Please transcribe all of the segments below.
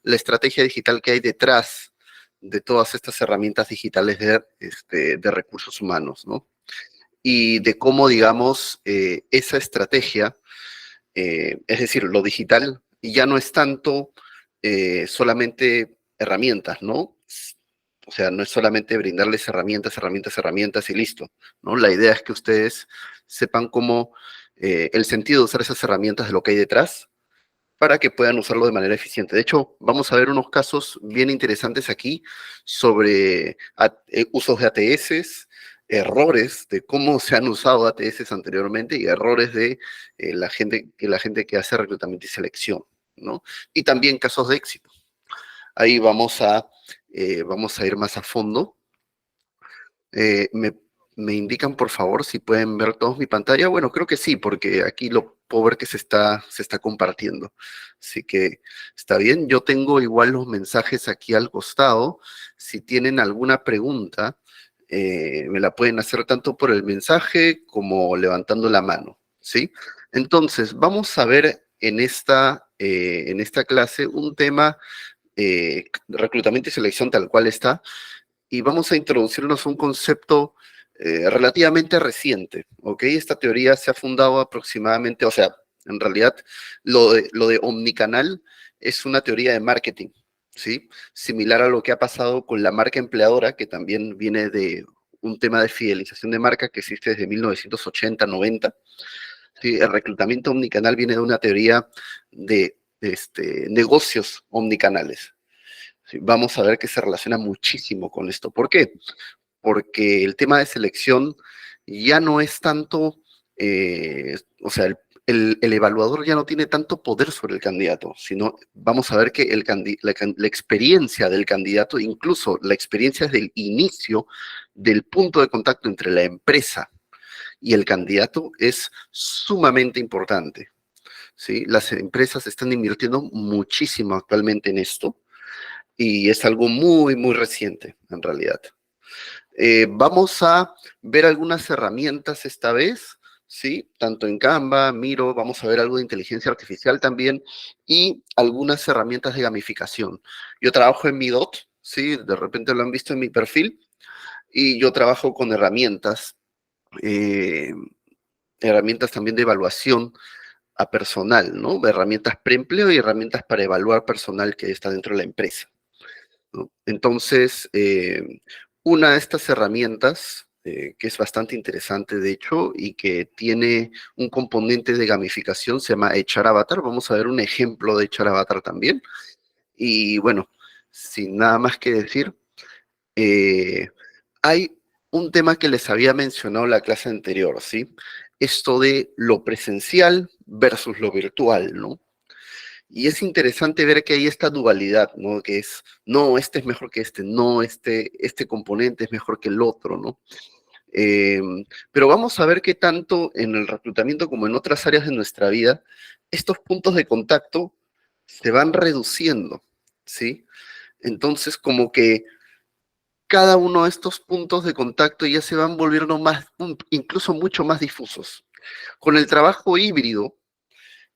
la estrategia digital que hay detrás de todas estas herramientas digitales de recursos humanos, ¿no? Y de cómo, digamos, esa estrategia, es decir, lo digital, ya no es tanto solamente herramientas, ¿no? O sea, no es solamente brindarles herramientas y listo, ¿no? La idea es que ustedes sepan cómo el sentido de usar esas herramientas de lo que hay detrás para que puedan usarlo de manera eficiente. De hecho, vamos a ver unos casos bien interesantes aquí sobre usos de ATS, errores de cómo se han usado ATS anteriormente y errores de la gente que hace reclutamiento y selección, ¿no? Y también casos de éxito. Ahí vamos a ir más a fondo. ¿Me indican, por favor, si pueden ver todos mi pantalla? Bueno, creo que sí, porque aquí lo puedo ver que se está compartiendo. Así que está bien. Yo tengo igual los mensajes aquí al costado. Si tienen alguna pregunta, me la pueden hacer tanto por el mensaje como levantando la mano, ¿sí? Entonces, vamos a ver en esta clase un tema reclutamiento y selección tal cual está, y vamos a introducirnos a un concepto relativamente reciente, ¿ok? Esta teoría se ha fundado aproximadamente, o sea, en realidad lo de omnicanal es una teoría de marketing, ¿sí? Similar a lo que ha pasado con la marca empleadora, que también viene de un tema de fidelización de marca que existe desde 1980-90. ¿Sí? El reclutamiento omnicanal viene de una teoría de negocios omnicanales. ¿Sí? Vamos a ver que se relaciona muchísimo con esto. ¿Por qué? Porque el tema de selección ya no es tanto, o sea, el evaluador ya no tiene tanto poder sobre el candidato, sino vamos a ver que la experiencia del candidato, incluso la experiencia desde el inicio del punto de contacto entre la empresa y el candidato es sumamente importante. ¿Sí? Las empresas están invirtiendo muchísimo actualmente en esto y es algo muy, muy reciente en realidad. Vamos a ver algunas herramientas esta vez, ¿sí? Tanto en Canva, Miro, vamos a ver algo de inteligencia artificial también y algunas herramientas de gamificación. Yo trabajo en Midot, ¿sí? De repente lo han visto en mi perfil y yo trabajo con eh, herramientas también de evaluación a personal, ¿no? Herramientas preempleo y herramientas para evaluar personal que está dentro de la empresa, ¿no? Entonces, una de estas herramientas, que es bastante interesante de hecho, y que tiene un componente de gamificación, se llama Echar Avatar. Vamos a ver un ejemplo de Echar Avatar también. Y bueno, sin nada más que decir, eh, hay un tema que les había mencionado en la clase anterior, ¿sí? Esto de lo presencial versus lo virtual, ¿no? Y es interesante ver que hay esta dualidad, ¿no? Que es, no, este es mejor que este, no, este componente es mejor que el otro, ¿no? Eh, pero vamos a ver que tanto en el reclutamiento como en otras áreas de nuestra vida, estos puntos de contacto se van reduciendo, ¿sí? Entonces, como que cada uno de estos puntos de contacto ya se van volviendo más, incluso mucho más difusos. Con el trabajo híbrido,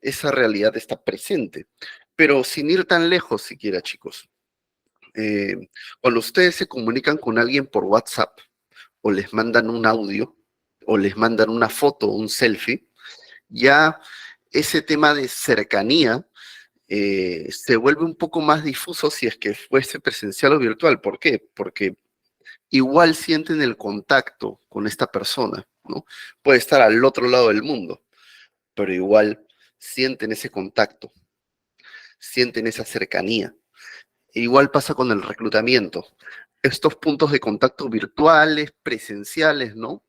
esa realidad está presente, pero sin ir tan lejos siquiera, chicos. Eh, Cuando ustedes se comunican con alguien por WhatsApp, o les mandan un audio, o les mandan una foto, un selfie, ya ese tema de cercanía se vuelve un poco más difuso si es que fuese presencial o virtual. ¿Por qué? Porque igual sienten el contacto con esta persona, ¿no? Puede estar al otro lado del mundo, pero igual sienten ese contacto, sienten esa cercanía. E igual pasa con el reclutamiento. Estos puntos de contacto virtuales, presenciales, ¿no?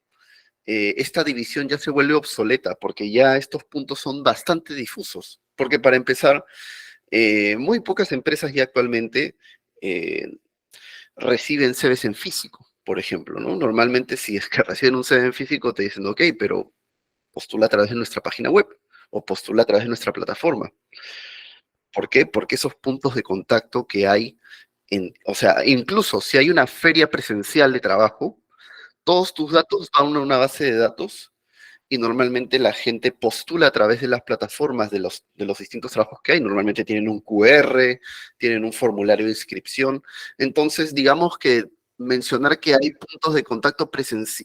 Esta división ya se vuelve obsoleta porque ya estos puntos son bastante difusos. Porque para empezar, muy pocas empresas ya actualmente eh, reciben CVs en físico, por ejemplo, ¿no? Normalmente si es que reciben un CV en físico te dicen, ok, pero postula a través de nuestra página web o postula a través de nuestra plataforma. ¿Por qué? Porque esos puntos de contacto que hay, o sea, incluso si hay una feria presencial de trabajo, todos tus datos van a una base de datos y normalmente la gente postula a través de las plataformas de los distintos trabajos que hay. Normalmente tienen un QR, tienen un formulario de inscripción. Entonces, digamos que mencionar que hay puntos de contacto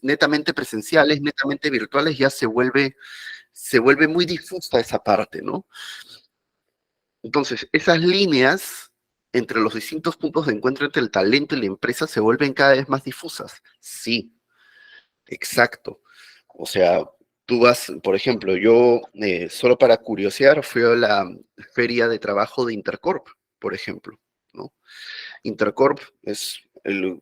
netamente presenciales, netamente virtuales, ya se vuelve muy difusa esa parte, ¿no? Entonces, esas líneas entre los distintos puntos de encuentro entre el talento y la empresa se vuelven cada vez más difusas. Sí, exacto. O sea, tú vas, por ejemplo, yo, solo para curiosear, fui a la feria de trabajo de Intercorp, por ejemplo, ¿no? Intercorp es el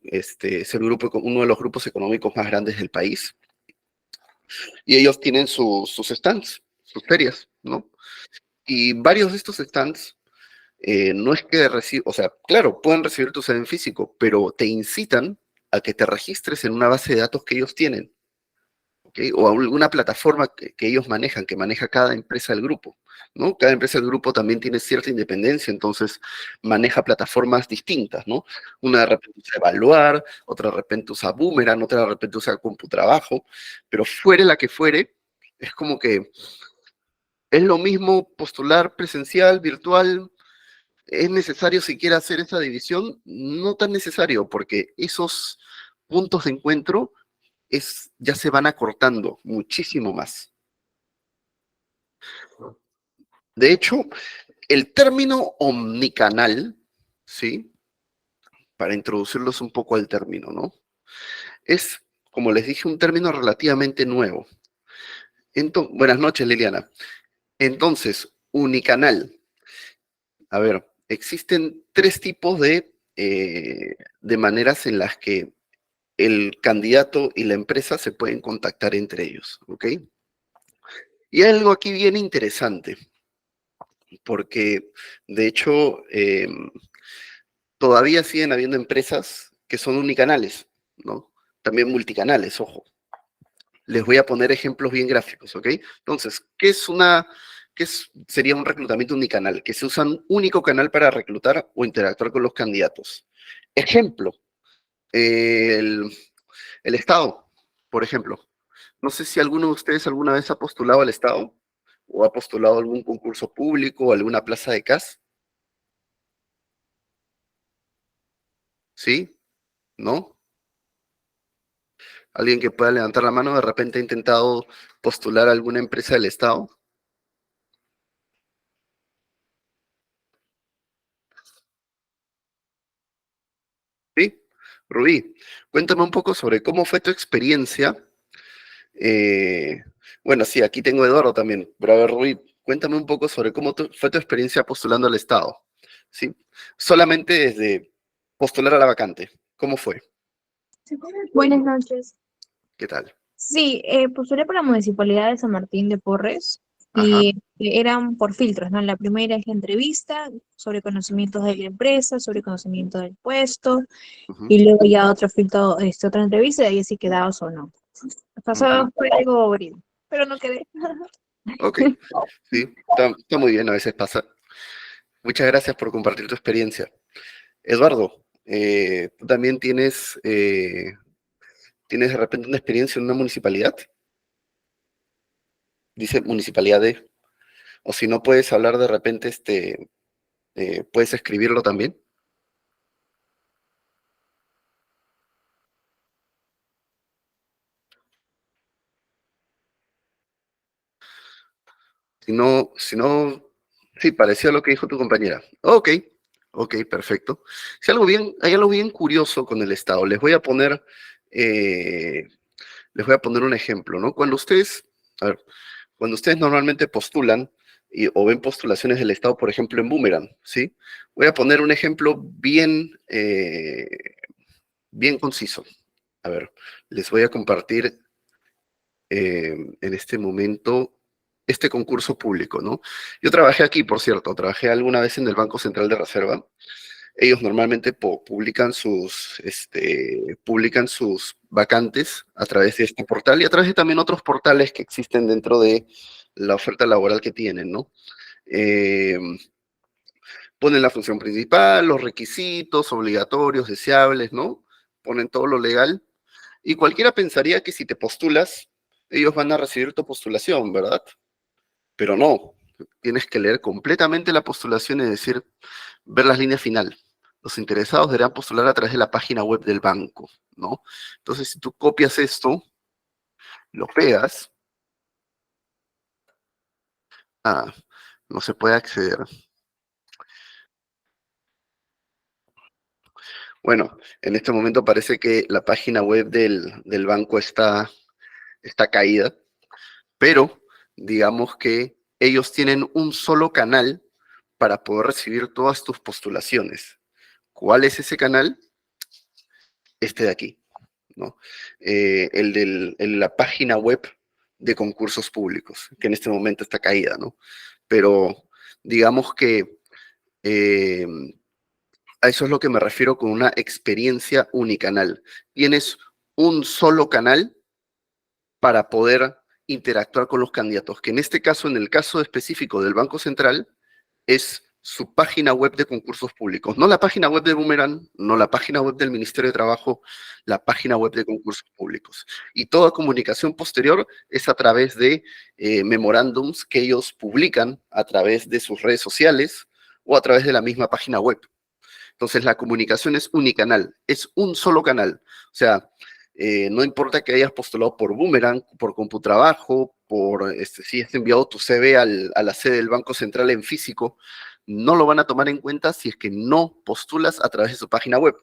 grupo, uno de los grupos económicos más grandes del país, y ellos tienen sus stands, sus ferias, ¿no? Y varios de estos stands, no es que o sea, claro, pueden recibir tu sede en físico, pero te incitan a que te registres en una base de datos que ellos tienen. ¿Ok? O alguna plataforma que ellos manejan, que maneja cada empresa del grupo, ¿no? Cada empresa del grupo también tiene cierta independencia, entonces maneja plataformas distintas, ¿no? Una de repente usa Evaluar, otra de repente usa Boomerang, otra de repente usa CompuTrabajo, pero fuere la que fuere, es como que es lo mismo postular presencial, virtual. ¿Es necesario siquiera hacer esa división? No tan necesario, porque esos puntos de encuentro ya se van acortando muchísimo más. De hecho, el término omnicanal, ¿sí? Para introducirlos un poco al término, ¿no? Es, como les dije, un término relativamente nuevo. Buenas noches, Liliana. Entonces, unicanal. A ver, existen tres tipos de maneras en las que el candidato y la empresa se pueden contactar entre ellos, ¿ok? Y hay algo aquí bien interesante, porque de hecho todavía siguen habiendo empresas que son unicanales, ¿no? También multicanales, ojo. Les voy a poner ejemplos bien gráficos, ¿ok? Entonces, sería un reclutamiento unicanal? Que se usa un único canal para reclutar o interactuar con los candidatos. Ejemplo, el, el Estado, por ejemplo. No sé si alguno de ustedes alguna vez ha postulado al Estado o ha postulado algún concurso público o alguna plaza de CAS, ¿sí? ¿No? ¿Alguien que pueda levantar la mano de repente ha intentado postular a alguna empresa del Estado? ¿Sí? Rubí, cuéntame un poco sobre cómo fue tu experiencia. eh, bueno, sí, aquí tengo a Eduardo también, pero a ver, Rubí, cuéntame un poco sobre cómo fue tu experiencia postulando al Estado, ¿sí? Solamente desde postular a la vacante, ¿cómo fue? Buenas noches. ¿Qué tal? Sí, postulé por la Municipalidad de San Martín de Porres Ajá, y eran por filtros, ¿no? La primera es la entrevista sobre conocimientos de la empresa, sobre conocimiento del puesto, ujú, y luego ya otro filtro, otra entrevista, y ahí sí quedabas o no. ujú. Pasado fue algo aburrido, pero no quedé. Ok, sí, está muy bien, a veces pasa. Muchas gracias por compartir tu experiencia. Eduardo, ¿tú también tienes de repente una experiencia en una municipalidad? Dice municipalidad de, o si no puedes hablar de repente, puedes escribirlo también. Si no, sí, parecía lo que dijo tu compañera. Ok, ok, perfecto. Hay algo bien curioso con el Estado. Eh, les voy a poner un ejemplo, ¿no? A ver, cuando ustedes normalmente postulan o ven postulaciones del Estado, por ejemplo, en Boomerang, ¿sí? Voy a poner un ejemplo bien conciso. A ver, les voy a compartir en este momento este concurso público, ¿no? Yo trabajé aquí, por cierto, trabajé alguna vez en el Banco Central de Reserva. Ellos normalmente publican sus vacantes a través de este portal y a través de también otros portales que existen dentro de la oferta laboral que tienen, ¿no? Eh, Ponen la función principal, los requisitos obligatorios, deseables, ¿no? Ponen todo lo legal y cualquiera pensaría que si te postulas ellos van a recibir tu postulación, ¿verdad? Pero no, tienes que leer completamente la postulación y decir, ver las líneas finales. Los interesados deberán postular a través de la página web del banco, ¿no? Entonces, si tú copias esto, lo pegas, no se puede acceder. Bueno, en este momento parece que la página web del banco está caída, pero digamos que ellos tienen un solo canal para poder recibir todas tus postulaciones. ¿Cuál es ese canal? Este de aquí, ¿no? La página web de concursos públicos, que en este momento está caída, ¿no? Pero digamos que eh, a eso es lo que me refiero con una experiencia unicanal. Tienes un solo canal para poder interactuar con los candidatos, que en este caso, en el caso específico del Banco Central, es su página web de concursos públicos, no la página web de Boomerang, no la página web del Ministerio de Trabajo, la página web de concursos públicos. Y toda comunicación posterior es a través de memorándums que ellos publican a través de sus redes sociales o a través de la misma página web. Entonces la comunicación es unicanal, es un solo canal. O sea, no importa que hayas postulado por Boomerang, por Computrabajo, si has enviado tu CV a la sede del Banco Central en físico, no lo van a tomar en cuenta si es que no postulas a través de su página web,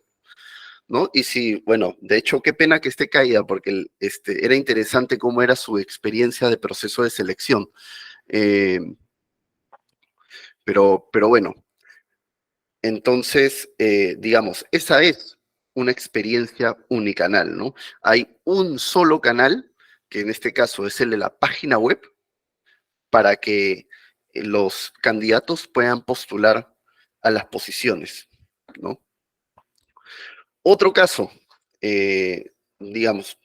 ¿no? Y si, bueno, de hecho, qué pena que esté caída, porque era interesante cómo era su experiencia de proceso de selección. Eh, pero bueno, entonces, digamos, esa es una experiencia unicanal, ¿no? Hay un solo canal, que en este caso es el de la página web, para que los candidatos puedan postular a las posiciones, ¿no? Otro caso, digamos,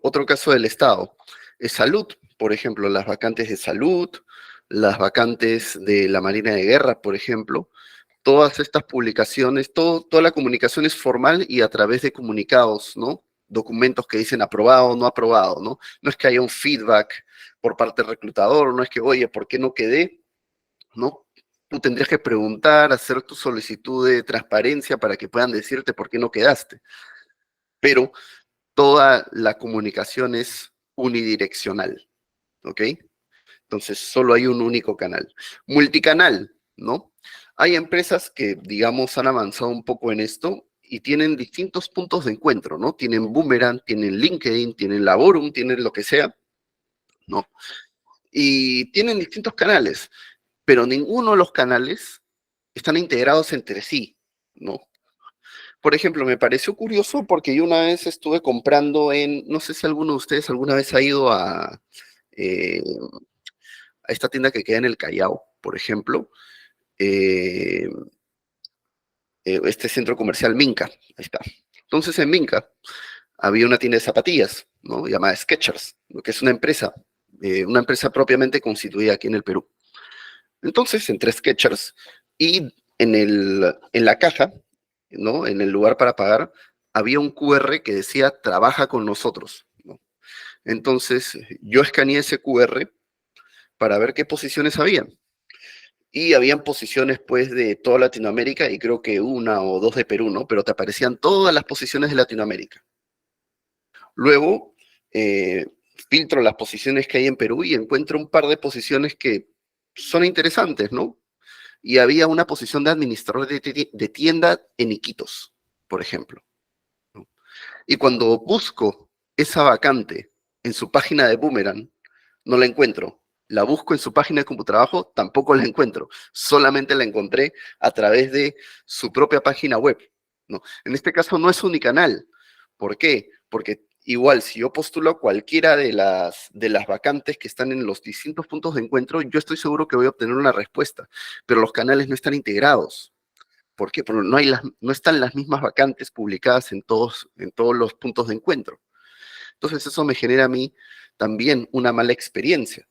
otro caso del Estado es salud, por ejemplo, las vacantes de salud, las vacantes de la Marina de Guerra, por ejemplo, todas estas publicaciones, toda la comunicación es formal y a través de comunicados, ¿no? Documentos que dicen aprobado o no aprobado, ¿no? No es que haya un feedback por parte del reclutador, no es que, oye, ¿por qué no quedé? ¿No? Tú tendrías que preguntar, hacer tu solicitud de transparencia para que puedan decirte por qué no quedaste. Pero toda la comunicación es unidireccional, ¿ok? Entonces, solo hay un único canal. Multicanal, ¿no? Hay empresas que, digamos, han avanzado un poco en esto y tienen distintos puntos de encuentro, ¿no? Tienen Boomerang, tienen LinkedIn, tienen Laborum, tienen lo que sea, ¿no? Y tienen distintos canales, pero ninguno de los canales están integrados entre sí, ¿no? Por ejemplo, me pareció curioso porque yo una vez estuve comprando no sé si alguno de ustedes alguna vez ha ido eh, a esta tienda que queda en el Callao, por ejemplo, eh, este centro comercial Minca, ahí está. Entonces en Minca había una tienda de zapatillas, ¿no? Llamada Skechers, lo que es una empresa propiamente constituida aquí en el Perú. Entonces entré a Skechers y en la caja, ¿no? En el lugar para pagar, había un QR que decía trabaja con nosotros, ¿no? Entonces yo escaneé ese QR para ver qué posiciones habían. Y habían posiciones, pues, de toda Latinoamérica y creo que una o dos de Perú, ¿no? Pero te aparecían todas las posiciones de Latinoamérica. Luego, eh, filtro las posiciones que hay en Perú y encuentro un par de posiciones que son interesantes, ¿no? Y había una posición de administrador de tienda en Iquitos, por ejemplo, ¿no? Y cuando busco esa vacante en su página de Boomerang, no la encuentro. La busco en su página de Computrabajo, tampoco la encuentro. Solamente la encontré a través de su propia página web, ¿no? En este caso no es unicanal. ¿Por qué? Porque igual, si yo postulo cualquiera de las vacantes que están en los distintos puntos de encuentro, yo estoy seguro que voy a obtener una respuesta, pero los canales no están integrados. ¿Por qué? Porque no están las mismas vacantes publicadas en todos los puntos de encuentro. Entonces eso me genera a mí también una mala experiencia.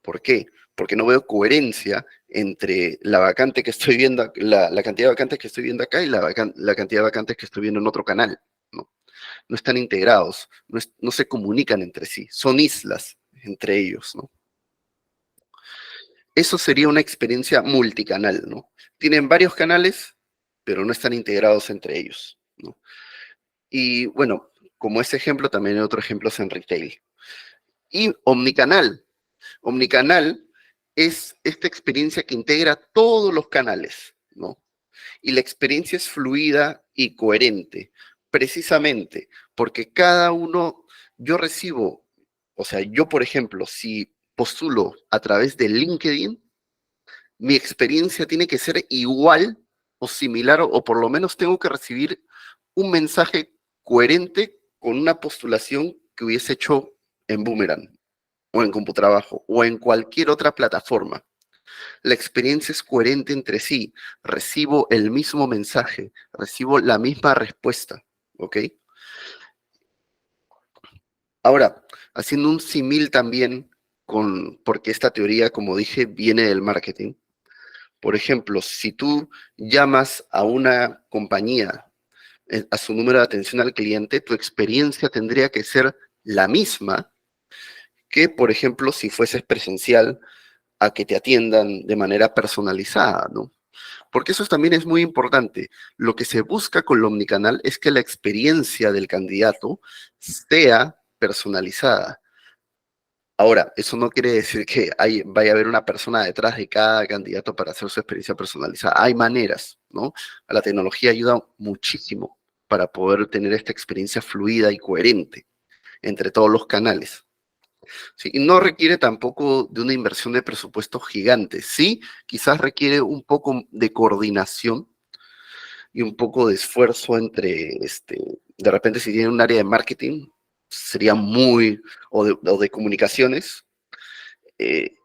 ¿Por qué? Porque no veo coherencia entre la vacante que estoy viendo, la cantidad de vacantes que estoy viendo acá y la cantidad de vacantes que estoy viendo en otro canal, ¿no? no están integrados, no se comunican entre sí, son islas entre ellos, ¿no? Eso sería una experiencia multicanal, ¿no? Tienen varios canales, pero no están integrados entre ellos, ¿no? Y bueno, como ese ejemplo, también hay otros ejemplos en retail. Y omnicanal. Omnicanal es esta experiencia que integra todos los canales, ¿no? Y la experiencia es fluida y coherente, precisamente porque cada uno, yo recibo, o sea, yo por ejemplo, si postulo a través de LinkedIn, mi experiencia tiene que ser igual o similar, o por lo menos tengo que recibir un mensaje coherente con una postulación que hubiese hecho en Boomerang, o en Computrabajo, o en cualquier otra plataforma. La experiencia es coherente entre sí. Recibo el mismo mensaje, recibo la misma respuesta, ¿ok? Ahora, haciendo un símil también porque esta teoría, como dije, viene del marketing. Por ejemplo, si tú llamas a una compañía a su número de atención al cliente, tu experiencia tendría que ser la misma que, por ejemplo, si fueses presencial a que te atiendan de manera personalizada, ¿no? Porque eso también es muy importante. Lo que se busca con lo omnicanal es que la experiencia del candidato sea personalizada. Ahora, eso no quiere decir que vaya a haber una persona detrás de cada candidato para hacer su experiencia personalizada. Hay maneras, ¿no? La tecnología ayuda muchísimo para poder tener esta experiencia fluida y coherente entre todos los canales. ¿Sí? Y no requiere tampoco de una inversión de presupuesto gigante. Sí, quizás requiere un poco de coordinación y un poco de esfuerzo entre, de repente si tiene un área de marketing, sería o de comunicaciones. eh,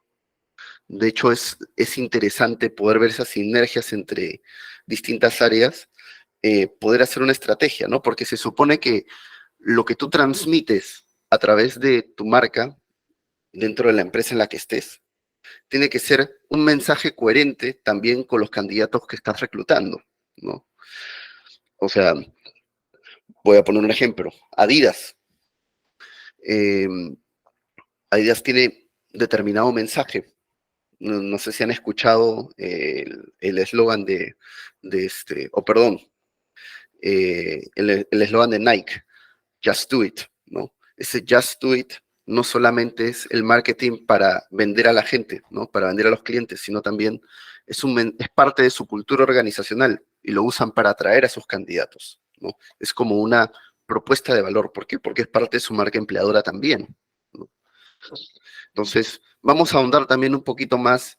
de hecho, es interesante poder ver esas sinergias entre distintas áreas, poder hacer una estrategia, ¿no? Porque se supone que lo que tú transmites a través de tu marca dentro de la empresa en la que estés, tiene que ser un mensaje coherente también con los candidatos que estás reclutando, ¿no? O sea, voy a poner un ejemplo. Adidas. Eh, Adidas tiene determinado mensaje. No sé si han escuchado el eslogan o perdón, el eslogan de Nike, Just Do It, ¿no? Ese Just Do It no solamente es el marketing para vender a la gente, ¿no? Para vender a los clientes, sino también es parte de su cultura organizacional y lo usan para atraer a sus candidatos, ¿no? Es como una propuesta de valor. ¿Por qué? Porque es parte de su marca empleadora también, ¿no? Entonces, vamos a ahondar también un poquito más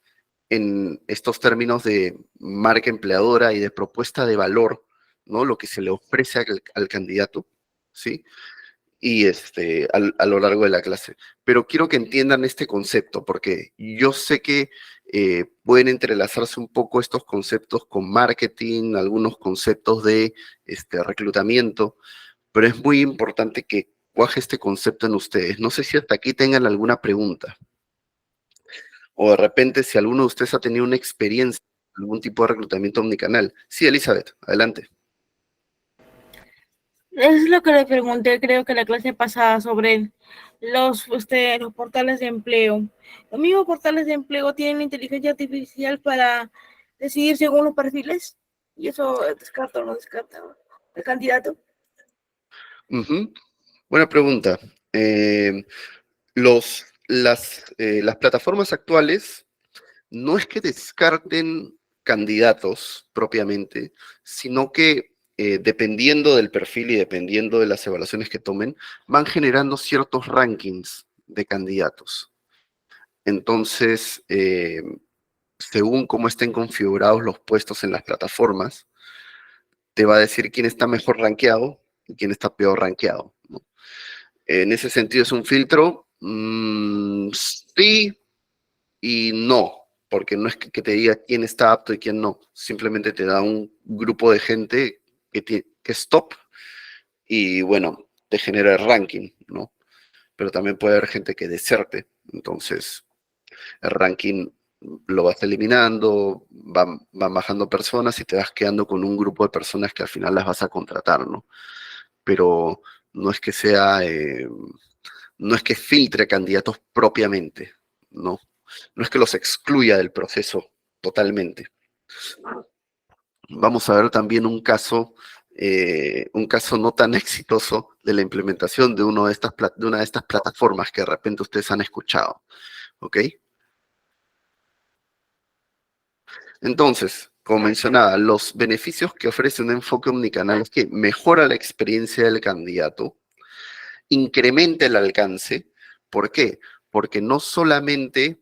en estos términos de marca empleadora y de propuesta de valor, ¿no? Lo que se le ofrece al candidato, ¿sí? Y a lo largo de la clase. Pero quiero que entiendan este concepto, porque yo sé que pueden entrelazarse un poco estos conceptos con marketing, algunos conceptos de reclutamiento, pero es muy importante que cuaje este concepto en ustedes. No sé si hasta aquí tengan alguna pregunta, o de repente si alguno de ustedes ha tenido una experiencia, algún tipo de reclutamiento omnicanal. Sí, Elizabeth, adelante. Es lo que le pregunté, creo que la clase pasada sobre los portales de empleo. Los mismos portales de empleo tienen inteligencia artificial para decidir según los perfiles. Y eso descarta o no descarta el candidato. Buena pregunta. Las plataformas actuales no es que descarten candidatos propiamente, sino que dependiendo del perfil y dependiendo de las evaluaciones que tomen, van generando ciertos rankings de candidatos. Entonces, según cómo estén configurados los puestos en las plataformas, te va a decir quién está mejor rankeado y quién está peor rankeado, ¿no? En ese sentido, ¿es un filtro? Sí y no, porque no es que te diga quién está apto y quién no, simplemente te da un grupo de gente que es top y bueno, te genera el ranking, ¿no? Pero también puede haber gente que deserte, entonces el ranking lo vas eliminando, van bajando personas y te vas quedando con un grupo de personas que al final las vas a contratar, ¿no? Pero no es que sea, no es que filtre candidatos propiamente, no, no es que los excluya del proceso totalmente. Vamos a ver también un caso no tan exitoso de la implementación de una de estas plataformas que de repente ustedes han escuchado, ¿ok? Entonces, como mencionaba, los beneficios que ofrece un enfoque omnicanal es que mejora la experiencia del candidato, incrementa el alcance. ¿Por qué? Porque no solamente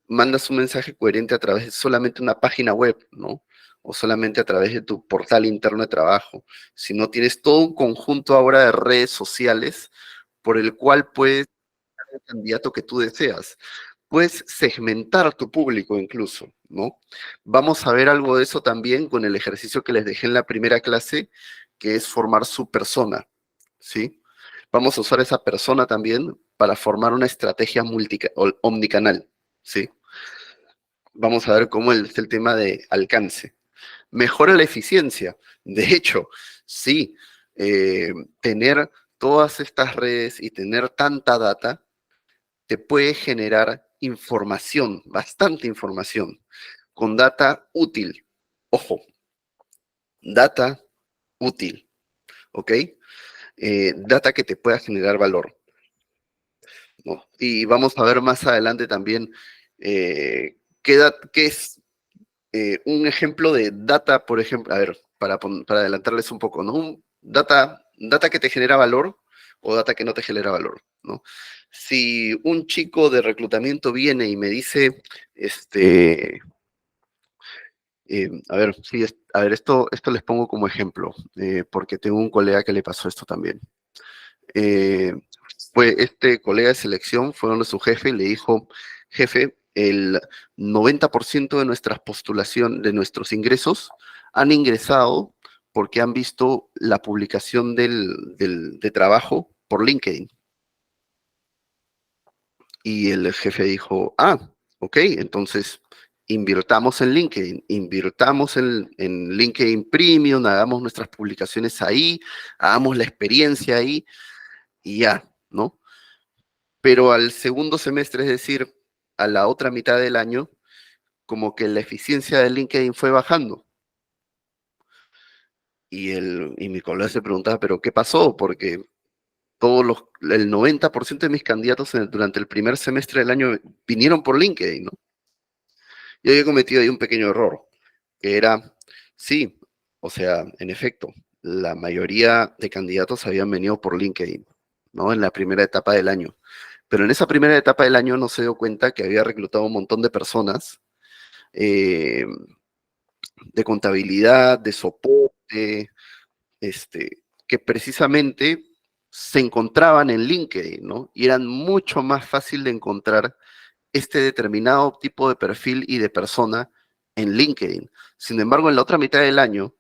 mandas un mensaje coherente a través de solamente una página web, ¿no? O solamente a través de tu portal interno de trabajo, sino tienes todo un conjunto ahora de redes sociales por el cual puedes dar el candidato que tú deseas. Puedes segmentar tu público incluso, ¿no? Vamos a ver algo de eso también con el ejercicio que les dejé en la primera clase, que es formar su persona, ¿sí? Vamos a usar esa persona también para formar una estrategia omnicanal, ¿sí? Vamos a ver cómo es el tema de alcance. Mejora la eficiencia. De hecho, sí, tener todas estas redes y tener tanta data te puede generar información, bastante información, con data útil. Ojo, data útil, ¿ok? Data que te pueda generar valor, ¿no? Y vamos a ver más adelante también qué es un ejemplo de data, por ejemplo, a ver, para adelantarles un poco, ¿no? Data que te genera valor o data que no te genera valor, ¿no? Si un chico de reclutamiento viene y me dice, a ver, sí, a ver, esto les pongo como ejemplo, porque tengo un colega que le pasó esto también. Fue este colega de selección, fue donde su jefe y le dijo, jefe, el 90% de nuestras postulaciones, de nuestros ingresos, han ingresado porque han visto la publicación de trabajo por LinkedIn. Y el jefe dijo, ok, entonces invirtamos en LinkedIn, invirtamos en LinkedIn Premium, hagamos nuestras publicaciones ahí, hagamos la experiencia ahí y ya, ¿no? Pero al segundo semestre, es decir, a la otra mitad del año, como que la eficiencia de LinkedIn fue bajando. Y mi colega se preguntaba, ¿pero qué pasó? Porque el 90% de mis candidatos durante el primer semestre del año vinieron por LinkedIn, ¿no? Yo había cometido ahí un pequeño error, que era, sí, o sea, en efecto, la mayoría de candidatos habían venido por LinkedIn, ¿no? En la primera etapa del año. Pero en esa primera etapa del año no se dio cuenta que había reclutado un montón de personas eh, de contabilidad, de soporte, que precisamente se encontraban en LinkedIn, ¿no? Y eran mucho más fácil de encontrar este determinado tipo de perfil y de persona en LinkedIn. Sin embargo, en la otra mitad del año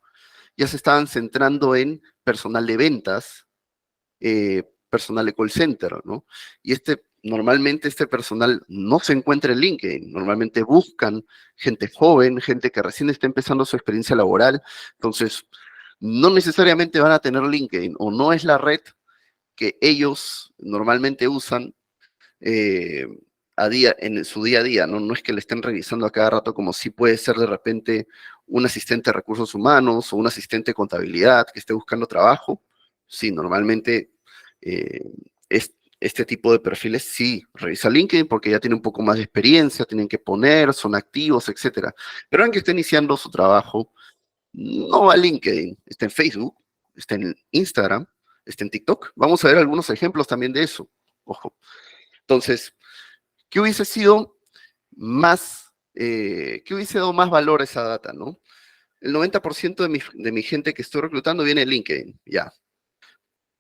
ya se estaban centrando en personal de ventas, personal de call center, ¿no? Y normalmente este personal no se encuentra en LinkedIn, normalmente buscan gente joven, gente que recién está empezando su experiencia laboral, entonces no necesariamente van a tener LinkedIn o no es la red que ellos normalmente usan eh, en su día a día, ¿no? No es que le estén revisando a cada rato como si puede ser de repente un asistente de recursos humanos o un asistente de contabilidad que esté buscando trabajo. Sí, normalmente eh, este tipo de perfiles sí revisa LinkedIn porque ya tiene un poco más de experiencia, tienen que poner, son activos, etcétera. Pero aunque esté iniciando su trabajo, no va a LinkedIn, está en Facebook, está en Instagram, está en TikTok. Vamos a ver algunos ejemplos también de eso. Ojo. Entonces, ¿qué hubiese sido qué hubiese dado más valor a esa data, ¿no? El 90% de mi gente que estoy reclutando viene de LinkedIn, ya.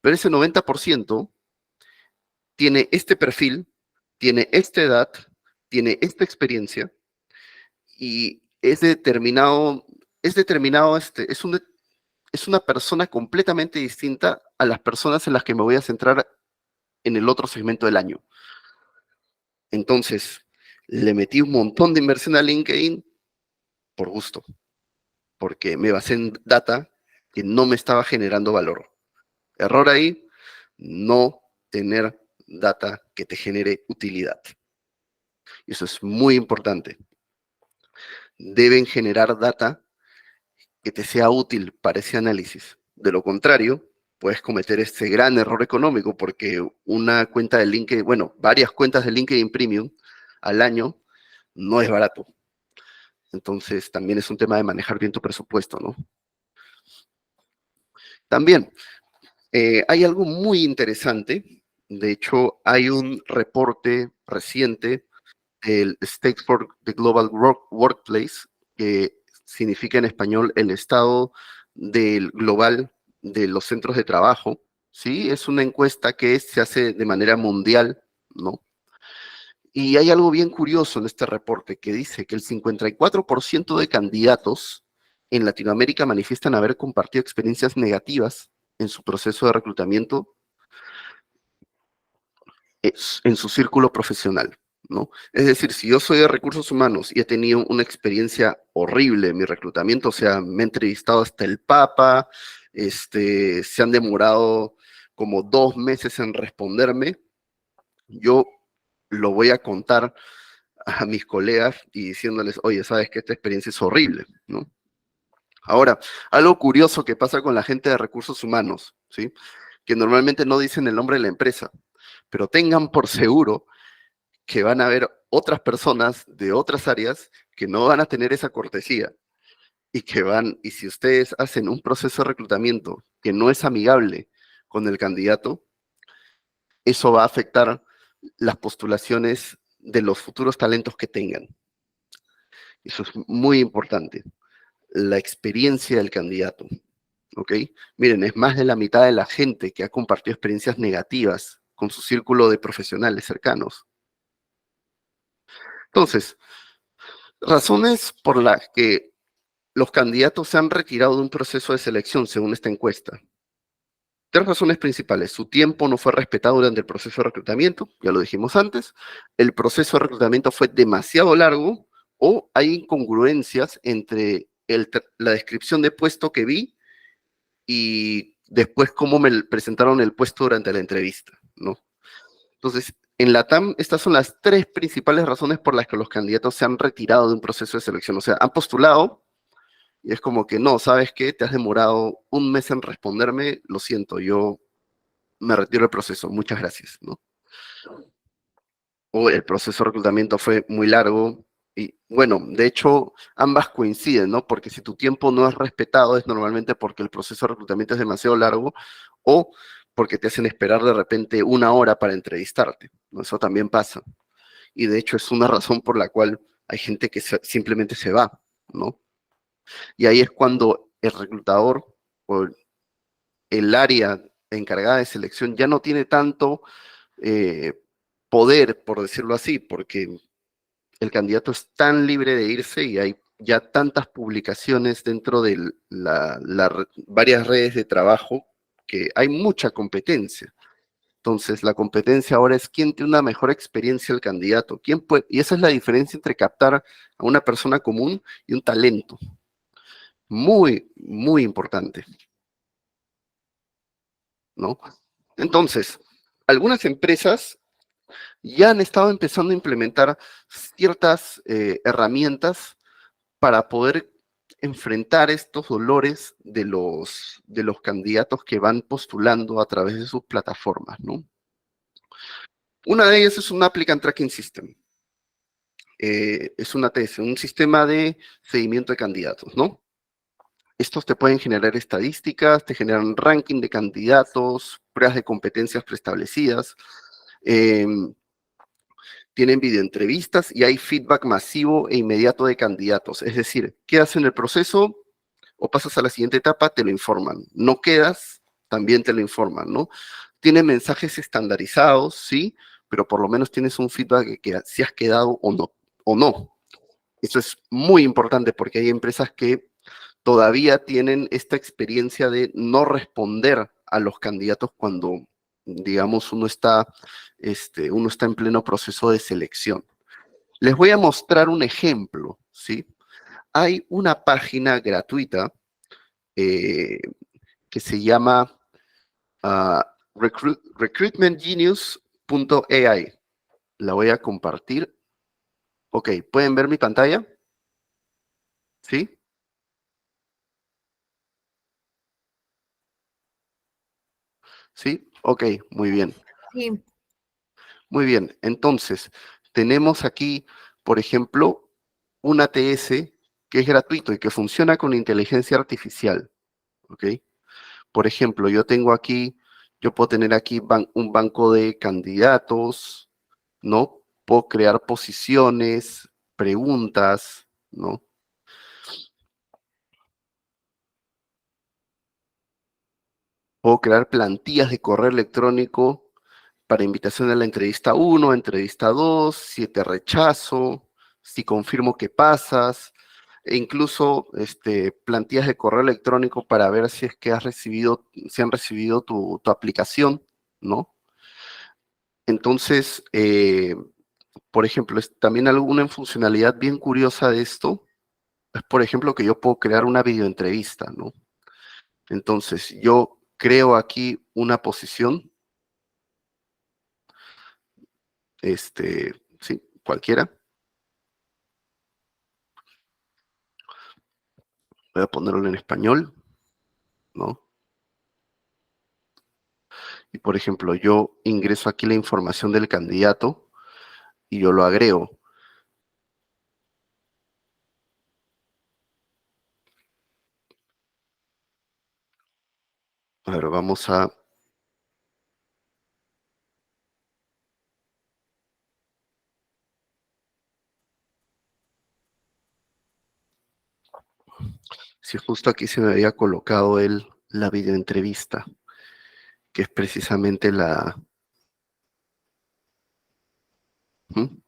Pero ese 90% tiene este perfil, tiene esta edad, tiene esta experiencia y es una persona completamente distinta a las personas en las que me voy a centrar en el otro segmento del año. Entonces, le metí un montón de inversión a LinkedIn por gusto, porque me basé en data que no me estaba generando valor. Error ahí, no tener data que te genere utilidad. Y eso es muy importante. Deben generar data que te sea útil para ese análisis. De lo contrario, puedes cometer este gran error económico porque una cuenta de LinkedIn, bueno, varias cuentas de LinkedIn Premium al año no es barato. Entonces, también es un tema de manejar bien tu presupuesto, ¿no? También, hay algo muy interesante. De hecho, hay un reporte reciente del State for the Global Workplace, que significa en español el estado del global de los centros de trabajo, ¿sí? Es una encuesta que se hace de manera mundial, ¿no? Y hay algo bien curioso en este reporte que dice que el 54% de candidatos en Latinoamérica manifiestan haber compartido experiencias negativas en su proceso de reclutamiento en su círculo profesional, ¿no? Es decir, si yo soy de recursos humanos y he tenido una experiencia horrible en mi reclutamiento, o sea, me he entrevistado hasta el Papa, se han demorado como 2 meses en responderme, yo lo voy a contar a mis colegas y diciéndoles, oye, sabes que esta experiencia es horrible, ¿no? Ahora, algo curioso que pasa con la gente de recursos humanos, ¿sí? Que normalmente no dicen el nombre de la empresa, pero tengan por seguro que van a haber otras personas de otras áreas que no van a tener esa cortesía y si ustedes hacen un proceso de reclutamiento que no es amigable con el candidato, eso va a afectar las postulaciones de los futuros talentos que tengan. Eso es muy importante. La experiencia del candidato, ¿ok? Miren, es más de la mitad de la gente que ha compartido experiencias negativas con su círculo de profesionales cercanos. Entonces, razones por las que los candidatos se han retirado de un proceso de selección según esta encuesta. 3 razones principales. Su tiempo no fue respetado durante el proceso de reclutamiento, ya lo dijimos antes. El proceso de reclutamiento fue demasiado largo o hay incongruencias entre la descripción de puesto que vi y después cómo me presentaron el puesto durante la entrevista, ¿no? Entonces, en la TAM, estas son las 3 principales razones por las que los candidatos se han retirado de un proceso de selección. O sea, han postulado y es como que, no, ¿sabes qué? Te has demorado 1 mes en responderme, lo siento, yo me retiro del proceso, muchas gracias, ¿no? O el proceso de reclutamiento fue muy largo, y bueno, de hecho, ambas coinciden, ¿no? Porque si tu tiempo no es respetado, es normalmente porque el proceso de reclutamiento es demasiado largo, o porque te hacen esperar de repente 1 hora para entrevistarte, ¿no? Eso también pasa. Y de hecho es una razón por la cual hay gente que simplemente se va, ¿no? Y ahí es cuando el reclutador o el área encargada de selección ya no tiene tanto poder, por decirlo así, porque el candidato es tan libre de irse y hay ya tantas publicaciones dentro de varias redes de trabajo que hay mucha competencia. Entonces, la competencia ahora es quién tiene una mejor experiencia el candidato, y esa es la diferencia entre captar a una persona común y un talento. Muy, muy importante, ¿no? Entonces, algunas empresas ya han estado empezando a implementar ciertas herramientas para poder enfrentar estos dolores de los candidatos que van postulando a través de sus plataformas, ¿no? Una de ellas es un Applicant Tracking System. Es una ATS, un sistema de seguimiento de candidatos, ¿no? Estos te pueden generar estadísticas, te generan ranking de candidatos, pruebas de competencias preestablecidas, tienen videoentrevistas y hay feedback masivo e inmediato de candidatos. Es decir, quedas en el proceso o pasas a la siguiente etapa, te lo informan. No quedas, también te lo informan, ¿no? Tiene mensajes estandarizados, sí, pero por lo menos tienes un feedback de que si has quedado o no. Eso es muy importante porque hay empresas que todavía tienen esta experiencia de no responder a los candidatos cuando, digamos, uno está en pleno proceso de selección. Les voy a mostrar un ejemplo, ¿sí? Hay una página gratuita que se llama a recruitmentgenius.ai. La voy a compartir. Ok, ¿pueden ver mi pantalla? ¿Sí? ¿Sí? Ok, muy bien. Sí. Muy bien. Entonces, tenemos aquí, por ejemplo, un ATS que es gratuito y que funciona con inteligencia artificial. ¿Ok? Por ejemplo, yo puedo tener aquí un banco de candidatos, ¿no? Puedo crear posiciones, preguntas, ¿no? Puedo crear plantillas de correo electrónico para invitación a la entrevista 1, entrevista 2, si te rechazo, si confirmo que pasas, e incluso plantillas de correo electrónico para ver si es que si han recibido tu aplicación, ¿no? Entonces, por ejemplo, también alguna funcionalidad bien curiosa de esto es, por ejemplo, que yo puedo crear una videoentrevista, ¿no? Entonces, yo creo aquí una posición, sí, cualquiera. Voy a ponerlo en español, ¿no? Y, por ejemplo, yo ingreso aquí la información del candidato y yo lo agrego. A ver, vamos a... Si justo aquí se me había colocado la videoentrevista, que es precisamente la... ¿Mm?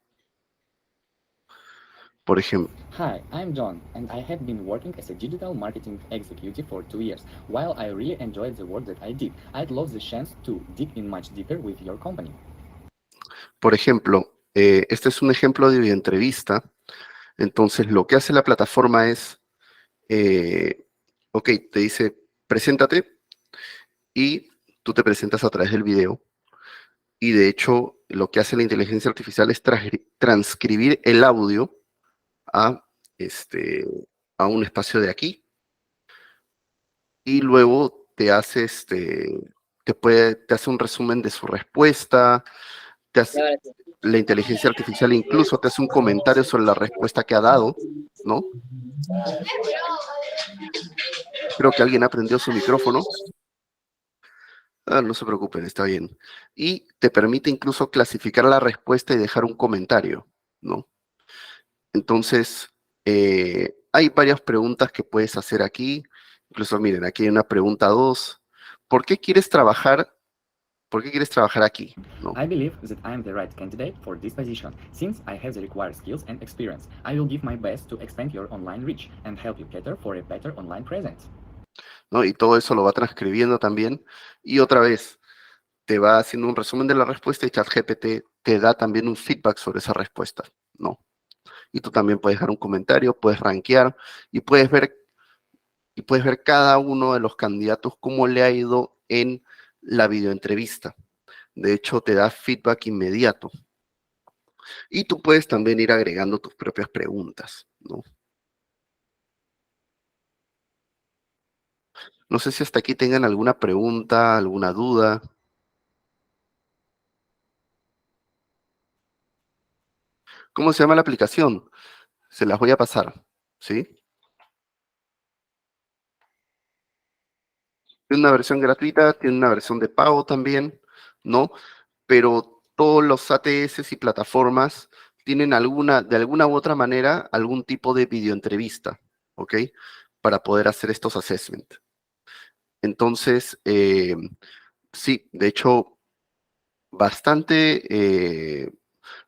Por ejemplo, Hi, I'm John, and I have been working as a digital marketing executive for 2 years. While I really enjoyed the work that I did, I'd love the chance to dig in much deeper with your company. este es un ejemplo de videoentrevista. Entonces, lo que hace la plataforma es, ok, te dice, preséntate, y tú te presentas a través del video. Y de hecho, lo que hace la inteligencia artificial es transcribir el audio a, este, a un espacio de aquí. Y luego te hace, te hace un resumen de su respuesta, la inteligencia artificial incluso te hace un comentario sobre la respuesta que ha dado, ¿no? Creo que alguien aprendió su micrófono. No se preocupen, está bien. Y te permite incluso clasificar la respuesta y dejar un comentario, ¿no? Entonces, hay varias preguntas que puedes hacer aquí. Incluso, miren, aquí hay una pregunta 2. ¿Por qué quieres trabajar aquí? ¿No? I believe that I am the right candidate for this position, since I have the required skills and experience. I will give my best to expand your online reach and help you cater for a better online presence. ¿No? Y todo eso lo va transcribiendo también. Y otra vez, te va haciendo un resumen de la respuesta y ChatGPT te da también un feedback sobre esa respuesta, ¿no? Y tú también puedes dejar un comentario, puedes rankear y puedes ver cada uno de los candidatos cómo le ha ido en la videoentrevista. De hecho, te da feedback inmediato. Y tú puedes también ir agregando tus propias preguntas, ¿no? No sé si hasta aquí tengan alguna pregunta, alguna duda. ¿Cómo se llama la aplicación? Se las voy a pasar, ¿sí? Tiene una versión gratuita, tiene una versión de pago también, ¿no? Pero todos los ATS y plataformas tienen de alguna u otra manera, algún tipo de videoentrevista, ¿ok? Para poder hacer estos assessment. Entonces, sí, de hecho,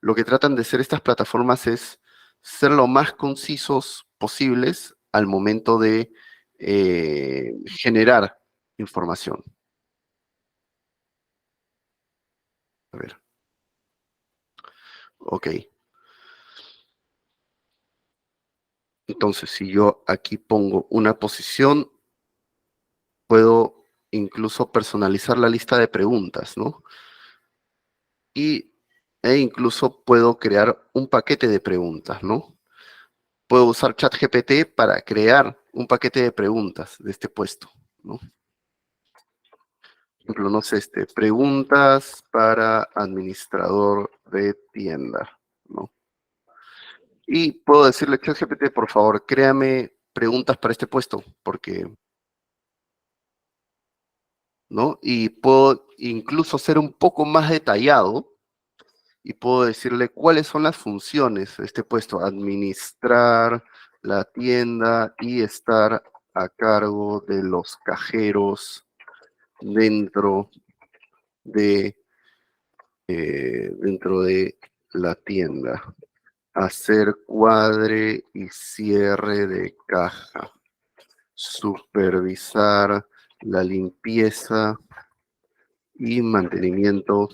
lo que tratan de hacer estas plataformas es ser lo más concisos posibles al momento de generar información. A ver. Ok. Entonces, si yo aquí pongo una posición, puedo incluso personalizar la lista de preguntas, ¿no? E incluso puedo crear un paquete de preguntas, ¿no? Puedo usar ChatGPT para crear un paquete de preguntas de este puesto, ¿no? Por ejemplo, no sé, preguntas para administrador de tienda, ¿no? Y puedo decirle, ChatGPT, por favor, créame preguntas para este puesto, porque, ¿no? Y puedo incluso ser un poco más detallado y puedo decirle cuáles son las funciones de este puesto, administrar la tienda y estar a cargo de los cajeros dentro de la tienda. Hacer cuadre y cierre de caja. Supervisar la limpieza y mantenimiento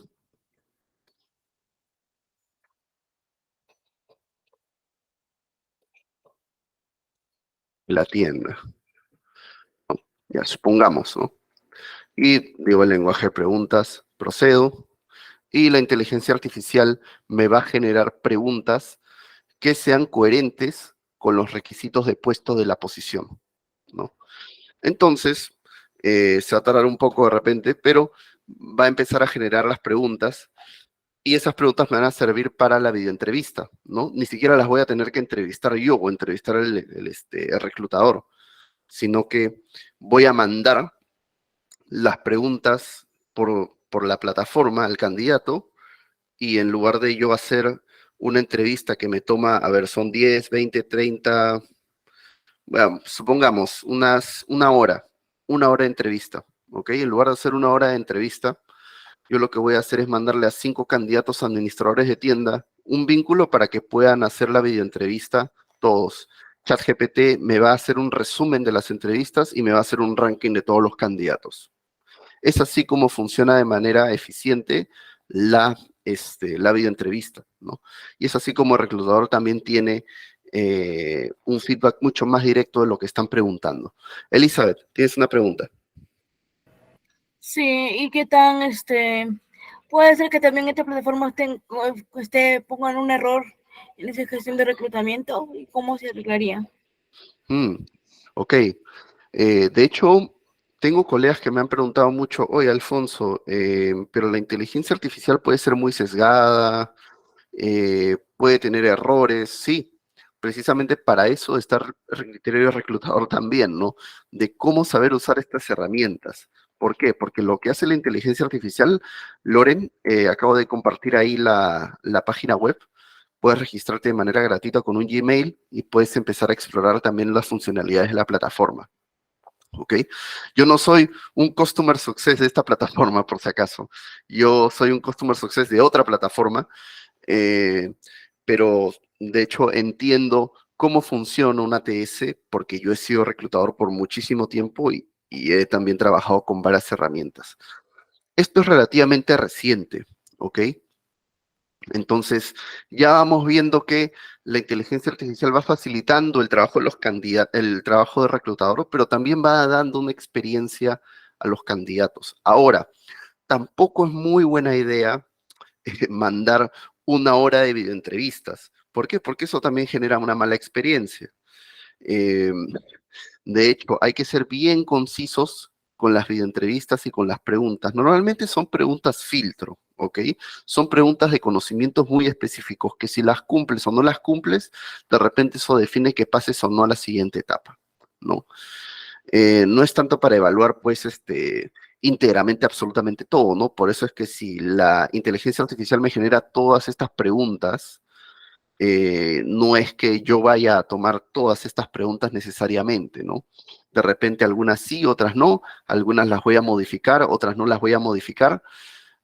de la tienda. Ya, supongamos, ¿no? Y digo el lenguaje de preguntas, procedo, y la inteligencia artificial me va a generar preguntas que sean coherentes con los requisitos de puesto de la posición, ¿no? Entonces, se va a tardar un poco de repente, pero va a empezar a generar las preguntas y esas preguntas me van a servir para la videoentrevista, ¿no? Ni siquiera las voy a tener que entrevistar yo o entrevistar el reclutador, sino que voy a mandar las preguntas por la plataforma al candidato y en lugar de yo hacer una entrevista que me toma, a ver, son 10, 20, 30, bueno, supongamos una hora de entrevista, ¿ok? En lugar de hacer una hora de entrevista, yo lo que voy a hacer es mandarle a 5 candidatos administradores de tienda un vínculo para que puedan hacer la videoentrevista todos. ChatGPT me va a hacer un resumen de las entrevistas y me va a hacer un ranking de todos los candidatos. Es así como funciona de manera eficiente la videoentrevista, ¿no? Y es así como el reclutador también tiene un feedback mucho más directo de lo que están preguntando. Elizabeth, tienes una pregunta. Sí, ¿y qué tan, puede ser que también esta plataforma pongan un error en esa gestión de reclutamiento? ¿Y cómo se arreglaría? Ok. De hecho, tengo colegas que me han preguntado mucho, oye, Alfonso, pero la inteligencia artificial puede ser muy sesgada, puede tener errores, sí. Precisamente para eso está el criterio reclutador también, ¿no? De cómo saber usar estas herramientas. ¿Por qué? Porque lo que hace la inteligencia artificial, Loren, acabo de compartir ahí la página web, puedes registrarte de manera gratuita con un Gmail y puedes empezar a explorar también las funcionalidades de la plataforma. ¿Ok? Yo no soy un Customer Success de esta plataforma, por si acaso. Yo soy un Customer Success de otra plataforma, eh, pero de hecho entiendo cómo funciona un ATS porque yo he sido reclutador por muchísimo tiempo y he también trabajado con varias herramientas. Esto es relativamente reciente, ¿ok? Entonces, ya vamos viendo que la inteligencia artificial va facilitando el trabajo de los candidatos, el trabajo de reclutador, pero también va dando una experiencia a los candidatos. Ahora, tampoco es muy buena idea mandar una hora de videoentrevistas. ¿Por qué? Porque eso también genera una mala experiencia. Eh, de hecho, hay que ser bien concisos con las videoentrevistas y con las preguntas. Normalmente son preguntas filtro, ¿ok? Son preguntas de conocimientos muy específicos que si las cumples o no las cumples, de repente eso define que pases o no a la siguiente etapa, ¿no? No es tanto para evaluar, pues, íntegramente absolutamente todo, ¿no? Por eso es que si la inteligencia artificial me genera todas estas preguntas, no es que yo vaya a tomar todas estas preguntas necesariamente, ¿no? De repente algunas sí, otras no, algunas las voy a modificar, otras no las voy a modificar.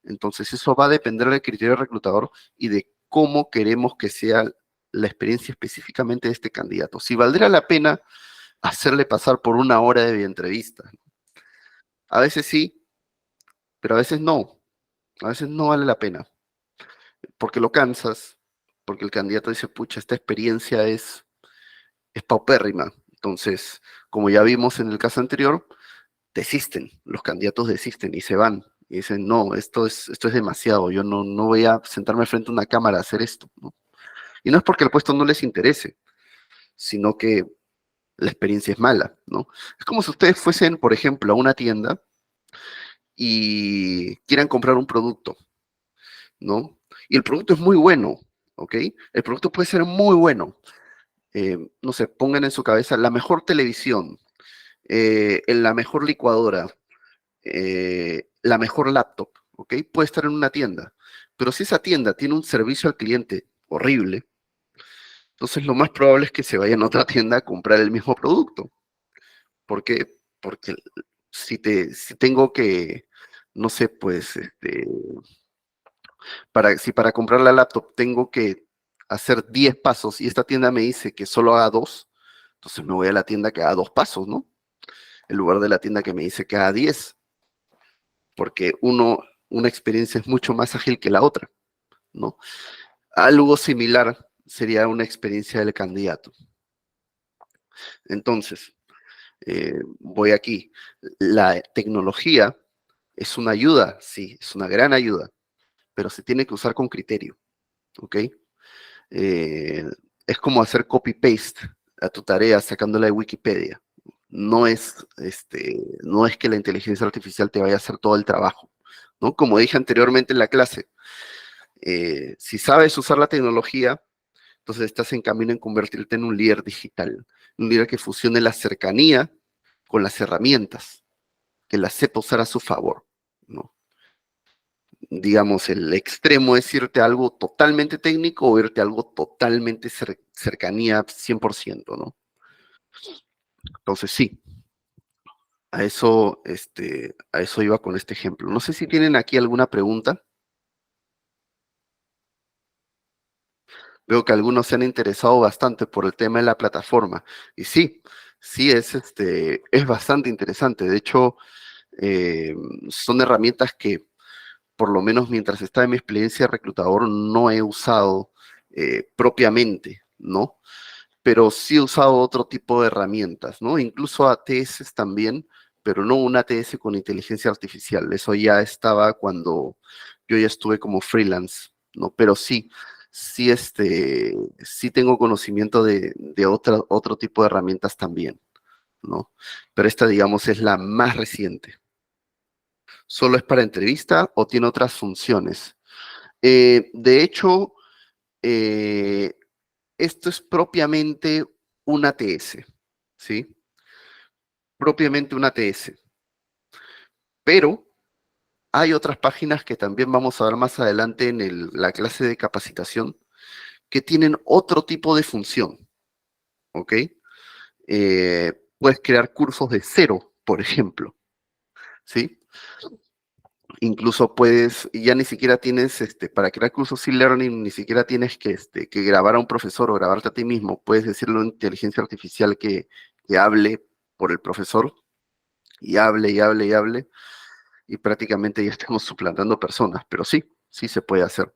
Entonces eso va a depender del criterio reclutador y de cómo queremos que sea la experiencia específicamente de este candidato. Si valdría la pena hacerle pasar por una hora de entrevista. A veces sí, pero a veces no. A veces no vale la pena, porque lo cansas, porque el candidato dice, pucha, esta experiencia es paupérrima. Entonces, como ya vimos en el caso anterior, desisten, los candidatos desisten y se van. Y dicen, no, esto es demasiado, yo no voy a sentarme frente a una cámara a hacer esto, ¿no? Y no es porque el puesto no les interese, sino que la experiencia es mala, ¿no? Es como si ustedes fuesen, por ejemplo, a una tienda y quieran comprar un producto, ¿no? Y el producto es muy bueno, ¿ok? El producto puede ser muy bueno. No sé, pongan en su cabeza la mejor televisión, la mejor licuadora, la mejor laptop, ¿ok? Puede estar en una tienda. Pero si esa tienda tiene un servicio al cliente horrible, entonces lo más probable es que se vayan a otra tienda a comprar el mismo producto. ¿Por qué? Porque si tengo que, no sé, pues, si para comprar la laptop tengo que hacer 10 pasos y esta tienda me dice que solo haga 2, entonces me voy a la tienda que haga 2 pasos, ¿no? En lugar de la tienda que me dice que haga 10, porque una experiencia es mucho más ágil que la otra, ¿no? Algo similar sería una experiencia del candidato. Entonces, voy aquí. La tecnología es una ayuda, sí, es una gran ayuda, pero se tiene que usar con criterio, ¿ok? Es como hacer copy-paste a tu tarea sacándola de Wikipedia. No es que la inteligencia artificial te vaya a hacer todo el trabajo, ¿no? Como dije anteriormente en la clase, si sabes usar la tecnología, entonces estás en camino en convertirte en un líder digital, un líder que fusione la cercanía con las herramientas, que las sepa usar a su favor, ¿no? Digamos, el extremo es irte a algo totalmente técnico o irte a algo totalmente cercanía 100%, ¿no? Entonces sí, a eso iba con este ejemplo. No sé si tienen aquí alguna pregunta. Veo que algunos se han interesado bastante por el tema de la plataforma. Y sí, sí es bastante interesante. De hecho, son herramientas que, por lo menos mientras estaba en mi experiencia de reclutador, no he usado propiamente, ¿no? Pero sí he usado otro tipo de herramientas, ¿no? Incluso ATS también, pero no un ATS con inteligencia artificial. Eso ya estaba cuando yo ya estuve como freelance, ¿no? Pero sí, sí tengo conocimiento de otro tipo de herramientas también, ¿no? Pero esta, digamos, es la más reciente. ¿Solo es para entrevista o tiene otras funciones? De hecho, esto es propiamente un ATS, ¿sí? Propiamente un ATS. Pero hay otras páginas que también vamos a ver más adelante en la clase de capacitación que tienen otro tipo de función, ¿ok? Puedes crear cursos de cero, por ejemplo, ¿sí? Incluso ya ni siquiera tienes, para crear cursos e-learning, ni siquiera tienes que grabar a un profesor o grabarte a ti mismo. Puedes decirle a una inteligencia artificial que hable por el profesor y hable y hable y hable, y prácticamente ya estamos suplantando personas, pero sí, sí se puede hacer.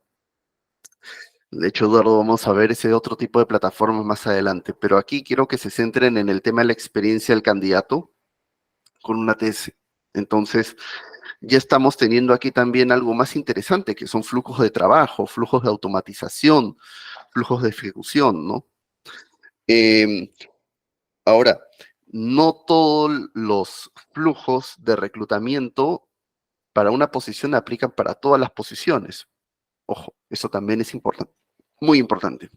De hecho, Eduardo, vamos a ver ese otro tipo de plataformas más adelante, pero aquí quiero que se centren en el tema de la experiencia del candidato con una TS. Entonces, ya estamos teniendo aquí también algo más interesante, que son flujos de trabajo, flujos de automatización, flujos de ejecución, ¿no? Ahora, no todos los flujos de reclutamiento para una posición aplican para todas las posiciones. Ojo, eso también es importante, muy importante.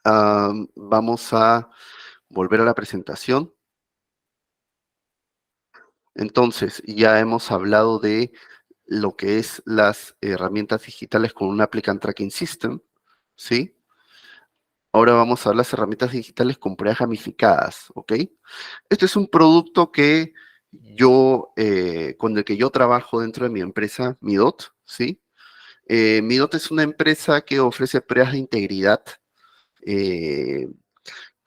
Vamos a volver a la presentación. Entonces, ya hemos hablado de lo que es las herramientas digitales con un Applicant Tracking System, ¿sí? Ahora vamos a ver las herramientas digitales con pruebas gamificadas, ¿ok? Este es un producto que con el que yo trabajo dentro de mi empresa, Midot, ¿sí? Midot es una empresa que ofrece pruebas de integridad.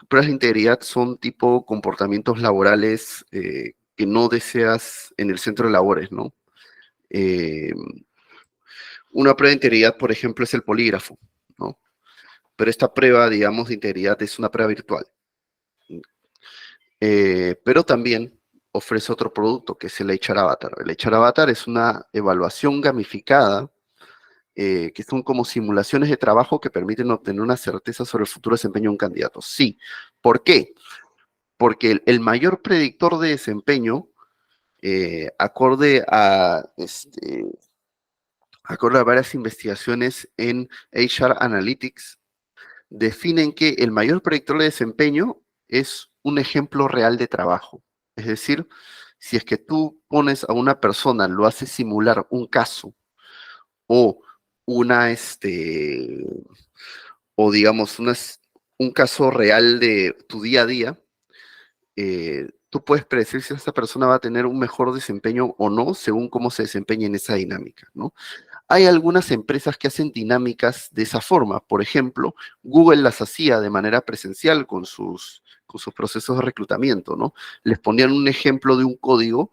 Pruebas de integridad son tipo comportamientos laborales que no deseas en el centro de labores, ¿no? Una prueba de integridad, por ejemplo, es el polígrafo, ¿no? Pero esta prueba, digamos, de integridad es una prueba virtual. Pero también ofrece otro producto, que es el HR Avatar. El HR Avatar es una evaluación gamificada, que son como simulaciones de trabajo que permiten obtener una certeza sobre el futuro desempeño de un candidato. Sí. ¿Por qué? Porque el mayor predictor de desempeño, acorde a varias investigaciones en HR Analytics, definen que el mayor predictor de desempeño es un ejemplo real de trabajo. Es decir, si es que tú pones a una persona, lo haces simular un caso o una, o digamos, un caso real de tu día a día, tú puedes predecir si esta persona va a tener un mejor desempeño o no, según cómo se desempeña en esa dinámica, ¿no? Hay algunas empresas que hacen dinámicas de esa forma. Por ejemplo, Google las hacía de manera presencial con sus procesos de reclutamiento, ¿no? Les ponían un ejemplo de un código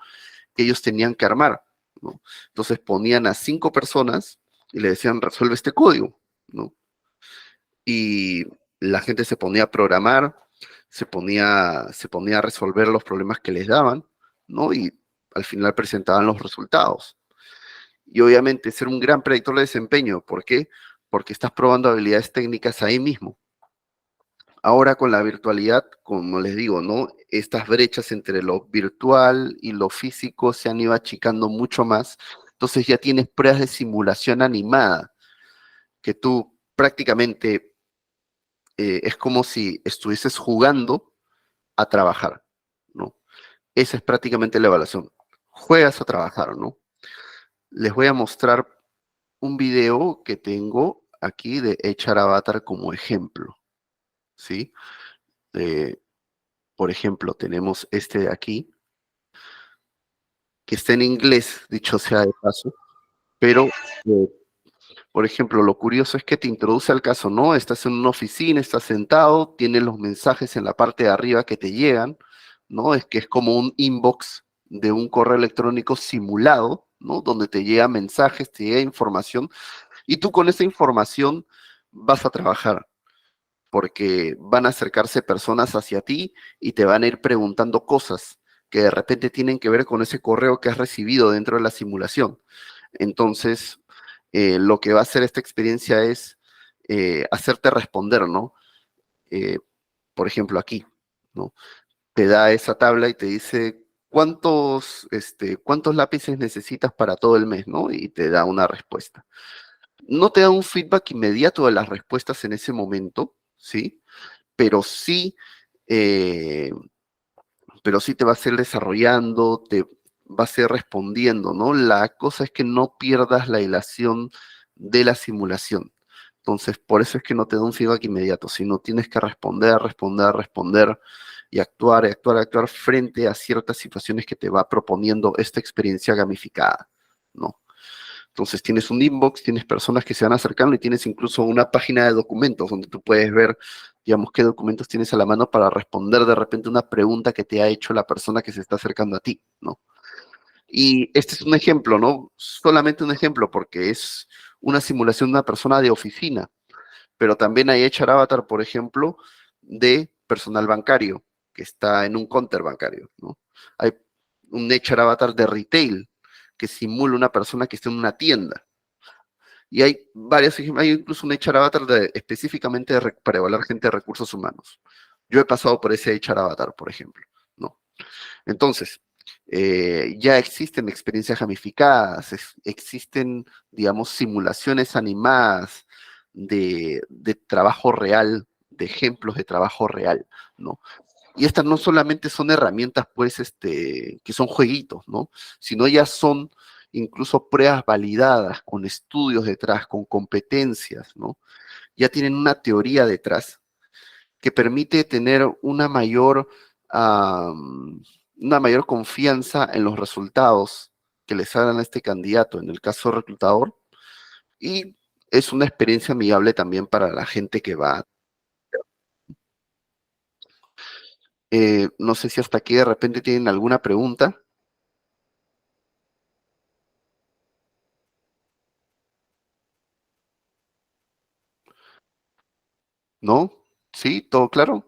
que ellos tenían que armar, ¿no? Entonces ponían a 5 personas y le decían, resuelve este código, ¿no? Y la gente se ponía a programar, se ponía a resolver los problemas que les daban, ¿no? Y al final presentaban los resultados. Y obviamente ser un gran predictor de desempeño. ¿Por qué? Porque estás probando habilidades técnicas ahí mismo. Ahora con la virtualidad, como les digo, ¿no? Estas brechas entre lo virtual y lo físico se han ido achicando mucho más. Entonces ya tienes pruebas de simulación animada, que tú prácticamente es como si estuvieses jugando a trabajar, ¿no? Esa es prácticamente la evaluación. Juegas a trabajar, ¿no? Les voy a mostrar un video que tengo aquí de echar Avatar como ejemplo, ¿sí? Eh, por ejemplo, tenemos este de aquí, que está en inglés, dicho sea de paso, pero, eh, por ejemplo, lo curioso es que te introduce al caso, ¿no? Estás en una oficina, estás sentado, tienes los mensajes en la parte de arriba que te llegan, ¿no? Es que es como un inbox de un correo electrónico simulado, ¿no? Donde te llega mensajes, te llega información, y tú con esa información vas a trabajar, porque van a acercarse personas hacia ti y te van a ir preguntando cosas que de repente tienen que ver con ese correo que has recibido dentro de la simulación. Entonces, lo que va a hacer esta experiencia es hacerte responder, ¿no? Eh, por ejemplo, aquí, ¿no? Te da esa tabla y te dice cuántos lápices necesitas para todo el mes, ¿no? Y te da una respuesta. No te da un feedback inmediato de las respuestas en ese momento, ¿sí? Pero sí, eh, pero sí te va a ser desarrollando, te va a ser respondiendo, ¿no? La cosa es que no pierdas la ilación de la simulación. Entonces, por eso es que no te da un feedback inmediato, sino tienes que responder, responder, responder y actuar, actuar, actuar frente a ciertas situaciones que te va proponiendo esta experiencia gamificada, ¿no? Entonces tienes un inbox, tienes personas que se van acercando y tienes incluso una página de documentos donde tú puedes ver, digamos, qué documentos tienes a la mano para responder de repente una pregunta que te ha hecho la persona que se está acercando a ti, ¿no? Y este es un ejemplo, ¿no? Solamente un ejemplo porque es una simulación de una persona de oficina, pero también hay HR Avatar, por ejemplo, de personal bancario que está en un counter bancario, ¿no? Hay un HR Avatar de retail que simula una persona que está en una tienda. Y hay varios ejemplos, hay incluso un HR Avatar específicamente para evaluar gente de recursos humanos. Yo he pasado por ese HR Avatar, por ejemplo, ¿no? Entonces, ya existen experiencias gamificadas, existen, digamos, simulaciones animadas de trabajo real, de ejemplos de trabajo real, ¿no? Y estas no solamente son herramientas, pues, que son jueguitos, ¿no? Sino ya son incluso pruebas validadas, con estudios detrás, con competencias, ¿no? Ya tienen una teoría detrás que permite tener una mayor confianza en los resultados que les hagan a este candidato, en el caso reclutador, y es una experiencia amigable también para la gente que va. No sé si hasta aquí de repente tienen alguna pregunta, ¿no? ¿Sí? ¿Todo claro?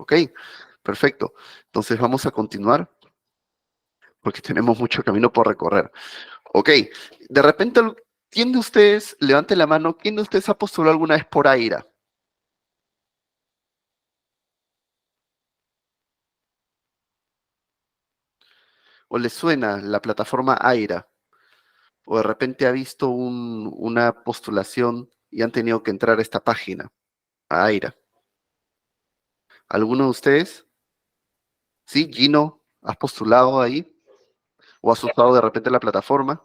Ok, perfecto. Entonces vamos a continuar porque tenemos mucho camino por recorrer. Ok, de repente, ¿quién de ustedes, levante la mano, quién de ustedes ha postulado alguna vez por Aira? ¿O le suena la plataforma Aira? ¿O de repente ha visto una postulación y han tenido que entrar a esta página, a Aira? ¿Alguno de ustedes? ¿Sí, Gino? ¿Has postulado ahí? ¿O has usado de repente la plataforma?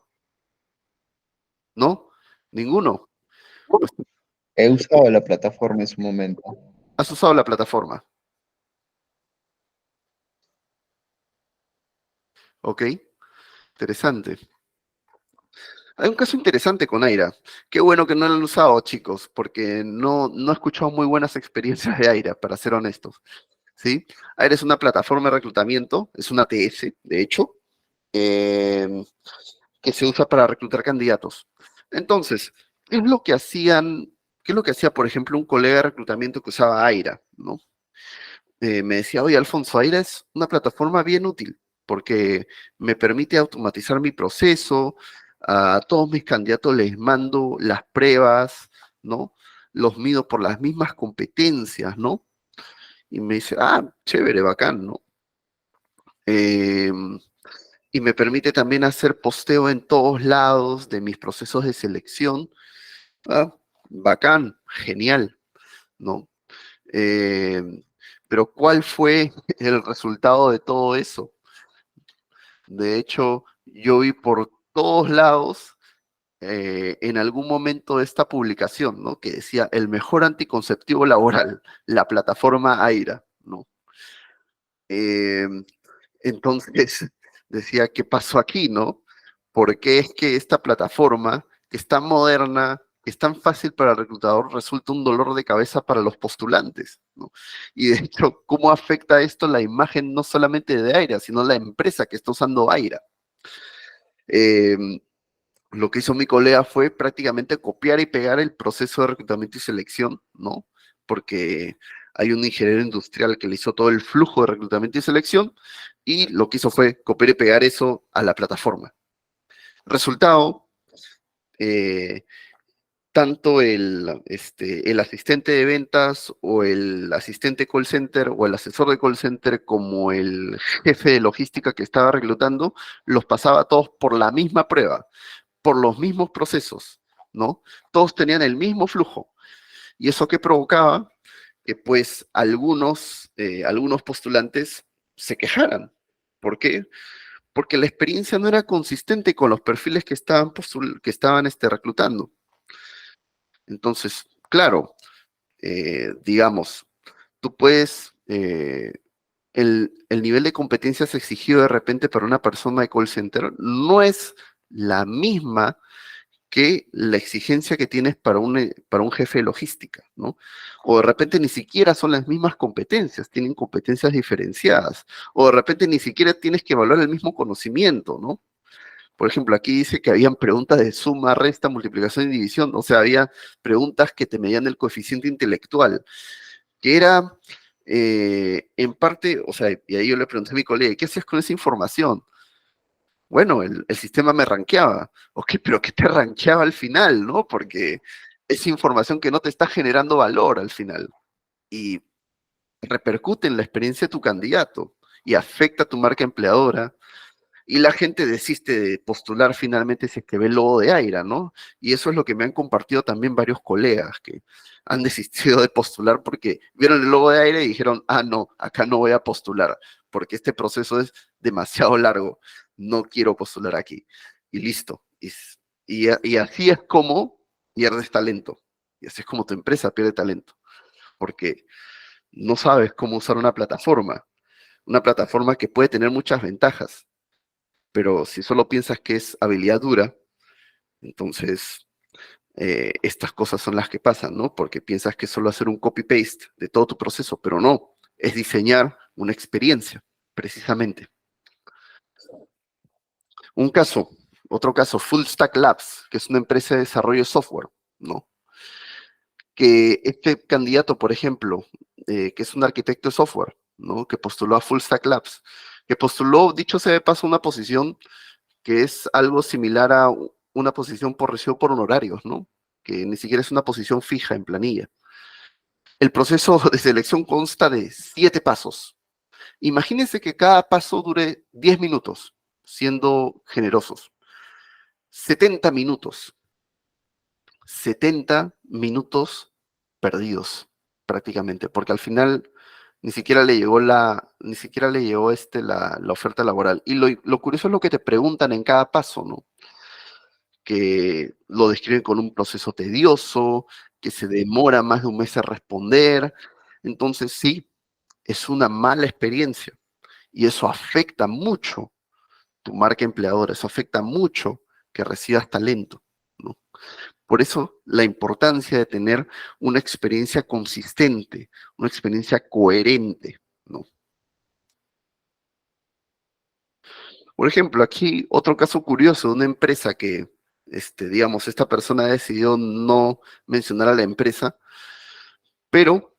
¿No? ¿Ninguno? Pues, He usado la plataforma en su momento. ¿has usado la plataforma? Ok, interesante. Hay un caso interesante con Aira. Qué bueno que no lo han usado, chicos, porque no he escuchado muy buenas experiencias de Aira, para ser honestos. ¿Sí? Aira es una plataforma de reclutamiento, es una ATS, de hecho, eh, que se usa para reclutar candidatos. Entonces, ¿qué es lo que hacía, por ejemplo, un colega de reclutamiento que usaba Aira, ¿no? Me decía, oye, Alfonso, Aira es una plataforma bien útil porque me permite automatizar mi proceso, a todos mis candidatos les mando las pruebas, ¿no? Los mido por las mismas competencias, ¿no? Y me dice, ah, chévere, bacán, ¿no? Y me permite también hacer posteo en todos lados de mis procesos de selección. Ah, bacán, genial, ¿no? Eh, pero ¿cuál fue el resultado de todo eso? De hecho, yo vi por todos lados en algún momento de esta publicación, ¿no? Que decía el mejor anticonceptivo laboral, la plataforma Aira, ¿no? Eh, entonces decía, ¿qué pasó aquí, no? ¿Por qué es que esta plataforma, que es tan moderna, que es tan fácil para el reclutador, resulta un dolor de cabeza para los postulantes, ¿no? Y de hecho, ¿cómo afecta esto la imagen no solamente de Aira, sino la empresa que está usando Aira? Eh, lo que hizo mi colega fue prácticamente copiar y pegar el proceso de reclutamiento y selección, ¿no? Porque hay un ingeniero industrial que le hizo todo el flujo de reclutamiento y selección y lo que hizo fue copiar y pegar eso a la plataforma. Resultado, eh, tanto el asistente de ventas o el asistente call center o el asesor de call center como el jefe de logística que estaba reclutando, los pasaba a todos por la misma prueba, por los mismos procesos, ¿no? Todos tenían el mismo flujo. ¿Y eso qué provocaba? Que pues algunos postulantes se quejaran. ¿Por qué? Porque la experiencia no era consistente con los perfiles que estaban reclutando. Entonces, claro, digamos, tú puedes, el nivel de competencias exigido de repente para una persona de call center no es la misma que la exigencia que tienes para un jefe de logística, ¿no? O de repente ni siquiera son las mismas competencias, tienen competencias diferenciadas, o de repente ni siquiera tienes que evaluar el mismo conocimiento, ¿no? Por ejemplo, aquí dice que habían preguntas de suma, resta, multiplicación y división, o sea, había preguntas que te medían el coeficiente intelectual, que era, en parte, o sea, y ahí yo le pregunté a mi colega, ¿qué hacías con esa información? Bueno, el sistema me rankeaba. Ok, pero ¿qué te rankeaba al final, no? Porque es información que no te está generando valor al final y repercute en la experiencia de tu candidato y afecta a tu marca empleadora. Y la gente desiste de postular finalmente si es que ve el logo de Aira, ¿no? Y eso es lo que me han compartido también varios colegas que han desistido de postular porque vieron el logo de Aira y dijeron, ah, no, acá no voy a postular porque este proceso es demasiado largo, no quiero postular aquí. Y listo. Y así es como pierdes talento. Y así es como tu empresa pierde talento. Porque no sabes cómo usar una plataforma que puede tener muchas ventajas, pero si solo piensas que es habilidad dura, entonces estas cosas son las que pasan, ¿no? Porque piensas que es solo hacer un copy-paste de todo tu proceso, pero no, es diseñar una experiencia, precisamente. Otro caso, Full Stack Labs, que es una empresa de desarrollo de software, ¿no? Que este candidato, por ejemplo, que es un arquitecto de software, ¿no? Que postuló a Full Stack Labs, que postuló, dicho sea de paso, una posición que es algo similar a una posición por recibo por honorarios, ¿no? Que ni siquiera es una posición fija en planilla. El proceso de selección consta de 7 pasos. Imagínense que cada paso dure 10 minutos, siendo generosos. 70 minutos. 70 minutos perdidos, prácticamente, porque al final ni siquiera le llegó la oferta laboral. Y lo curioso es lo que te preguntan en cada paso, ¿no? Que lo describen con un proceso tedioso, que se demora más de un mes en responder. Entonces, sí, es una mala experiencia y eso afecta mucho tu marca empleadora, eso afecta mucho que recibas talento, ¿no? Por eso la importancia de tener una experiencia consistente, una experiencia coherente, ¿no? Por ejemplo, aquí otro caso curioso de una empresa que, digamos, esta persona decidió no mencionar a la empresa, pero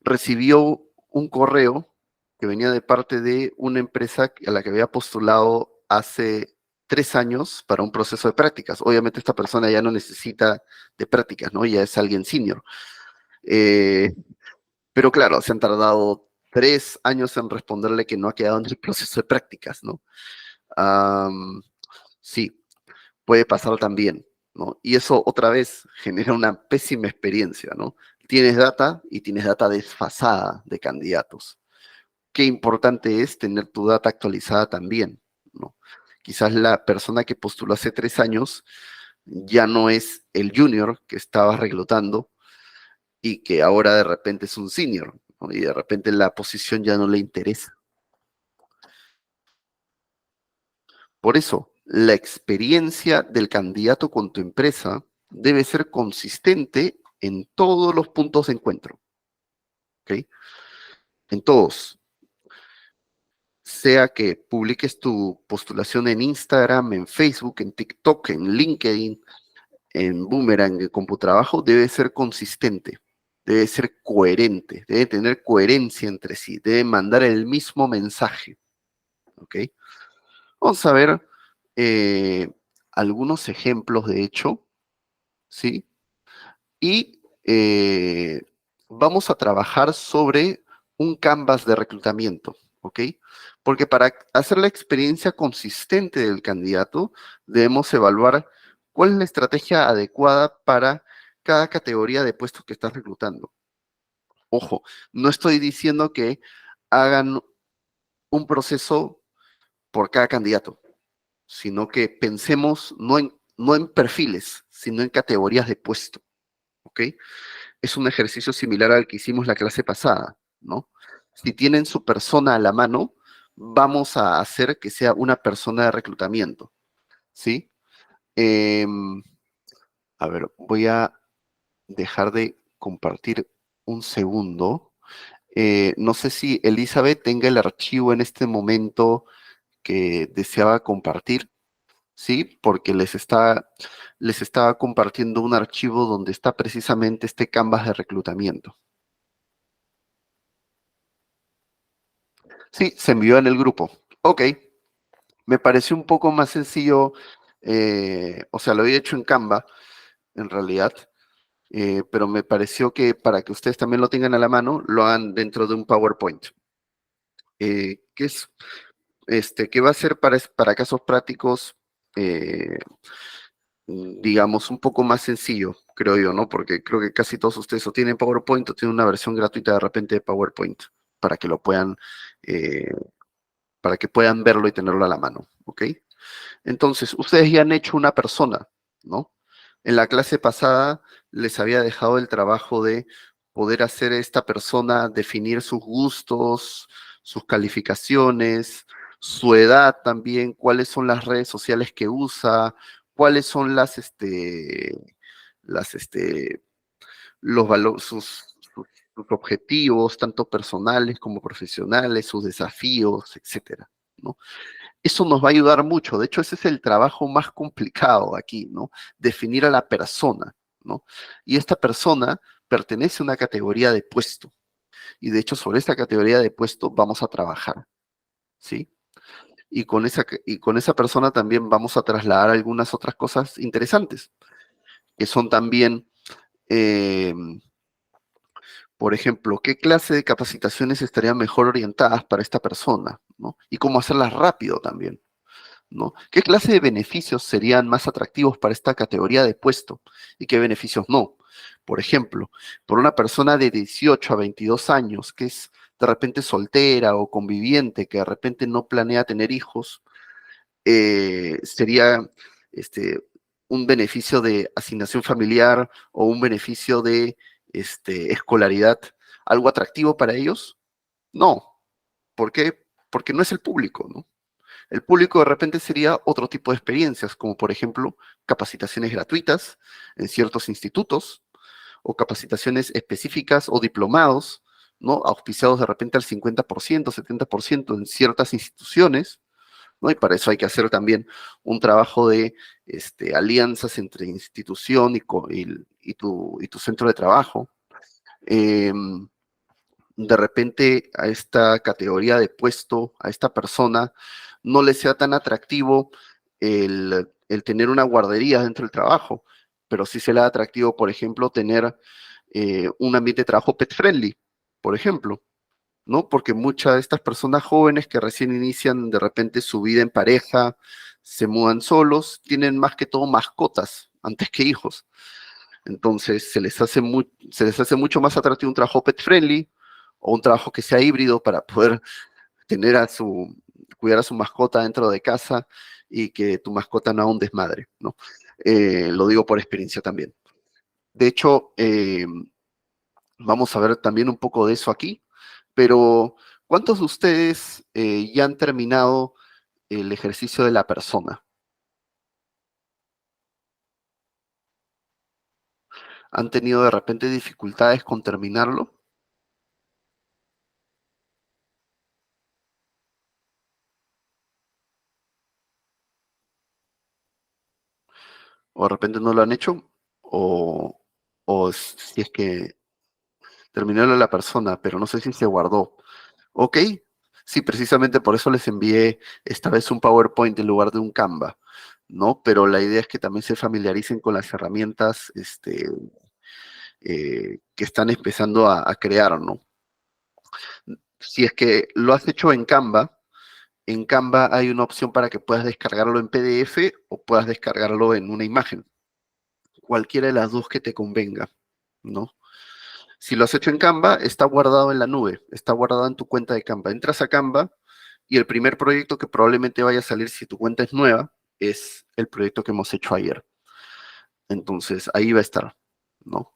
recibió un correo que venía de parte de una empresa a la que había postulado hace 3 años para un proceso de prácticas. Obviamente esta persona ya no necesita de prácticas, ¿no? Ya es alguien senior. Pero claro, se han tardado 3 años en responderle que no ha quedado en el proceso de prácticas, ¿no? Sí, puede pasar también, ¿no? Y eso otra vez genera una pésima experiencia, ¿no? Tienes data y tienes data desfasada de candidatos. Qué importante es tener tu data actualizada también, ¿no? Quizás la persona que postuló hace 3 años ya no es el junior que estaba reclutando y que ahora de repente es un senior, ¿no? Y de repente la posición ya no le interesa. Por eso, la experiencia del candidato con tu empresa debe ser consistente en todos los puntos de encuentro, ¿ok? En todos. Sea que publiques tu postulación en Instagram, en Facebook, en TikTok, en LinkedIn, en Boomerang, en CompuTrabajo, debe ser consistente, debe ser coherente, debe tener coherencia entre sí, debe mandar el mismo mensaje, ¿ok? Vamos a ver algunos ejemplos, de hecho, ¿sí? Y vamos a trabajar sobre un canvas de reclutamiento, ¿ok? Porque para hacer la experiencia consistente del candidato, debemos evaluar cuál es la estrategia adecuada para cada categoría de puestos que estás reclutando. Ojo, no estoy diciendo que hagan un proceso por cada candidato, sino que pensemos no en perfiles, sino en categorías de puesto, ¿ok? Es un ejercicio similar al que hicimos la clase pasada, ¿no? Si tienen su persona a la mano, vamos a hacer que sea una persona de reclutamiento, ¿sí? A ver, voy a dejar de compartir un segundo. No sé si Elizabeth tenga el archivo en este momento que deseaba compartir, ¿sí? Porque les estaba compartiendo un archivo donde está precisamente este canvas de reclutamiento. Sí, se envió en el grupo. Ok, me pareció un poco más sencillo, o sea, lo había hecho en Canva, en realidad, pero me pareció que para que ustedes también lo tengan a la mano, lo hagan dentro de un PowerPoint. Que es, que va a ser para casos prácticos, digamos, un poco más sencillo, creo yo, ¿no? Porque creo que casi todos ustedes o tienen PowerPoint o tienen una versión gratuita de repente de PowerPoint para que lo puedan, para que puedan verlo y tenerlo a la mano, ¿ok? Entonces, ustedes ya han hecho una persona, ¿no? En la clase pasada les había dejado el trabajo de poder hacer esta persona definir sus gustos, sus calificaciones, su edad también, cuáles son las redes sociales que usa, cuáles son los valores, sus objetivos, tanto personales como profesionales, sus desafíos, etcétera, ¿no? Eso nos va a ayudar mucho. De hecho, ese es el trabajo más complicado aquí, ¿no? Definir a la persona, ¿no? Y esta persona pertenece a una categoría de puesto. Y de hecho, sobre esta categoría de puesto vamos a trabajar, ¿sí? Y con esa persona también vamos a trasladar algunas otras cosas interesantes, que son también, eh, por ejemplo, qué clase de capacitaciones estarían mejor orientadas para esta persona, ¿no? Y cómo hacerlas rápido también, ¿no? ¿Qué clase de beneficios serían más atractivos para esta categoría de puesto y qué beneficios no? Por ejemplo, por una persona de 18 a 22 años que es de repente soltera o conviviente, que de repente no planea tener hijos, sería un beneficio de asignación familiar o un beneficio de escolaridad algo atractivo para ellos? No. ¿Por qué? Porque no es el público, ¿no? El público de repente sería otro tipo de experiencias, como por ejemplo capacitaciones gratuitas en ciertos institutos o capacitaciones específicas o diplomados, ¿no? Auspiciados de repente al 50%, 70% en ciertas instituciones, ¿no? Y para eso hay que hacer también un trabajo de alianzas entre institución y tu centro de trabajo. De repente a esta categoría de puesto, a esta persona, no le sea tan atractivo el tener una guardería dentro del trabajo, pero sí se le da atractivo, por ejemplo, tener un ambiente de trabajo pet friendly, por ejemplo, ¿no? Porque muchas de estas personas jóvenes que recién inician de repente su vida en pareja, se mudan solos, tienen más que todo mascotas antes que hijos. Entonces se les hace mucho más atractivo un trabajo pet friendly o un trabajo que sea híbrido para poder tener cuidar a su mascota dentro de casa y que tu mascota no haga un desmadre, ¿no? Lo digo por experiencia también. De hecho, vamos a ver también un poco de eso aquí, pero ¿cuántos de ustedes ya han terminado el ejercicio de la persona? ¿Han tenido de repente dificultades con terminarlo? ¿O de repente no lo han hecho? ¿O si es que terminó la persona, pero no sé si se guardó? Ok, sí, precisamente por eso les envié esta vez un PowerPoint en lugar de un Canva, ¿no? Pero la idea es que también se familiaricen con las herramientas que están empezando a crear, ¿no? Si es que lo has hecho en Canva hay una opción para que puedas descargarlo en PDF o puedas descargarlo en una imagen, cualquiera de las dos que te convenga, ¿no? Si lo has hecho en Canva, está guardado en la nube, está guardado en tu cuenta de Canva. Entras a Canva y el primer proyecto que probablemente vaya a salir si tu cuenta es nueva es el proyecto que hemos hecho ayer. Entonces, ahí va a estar, ¿no?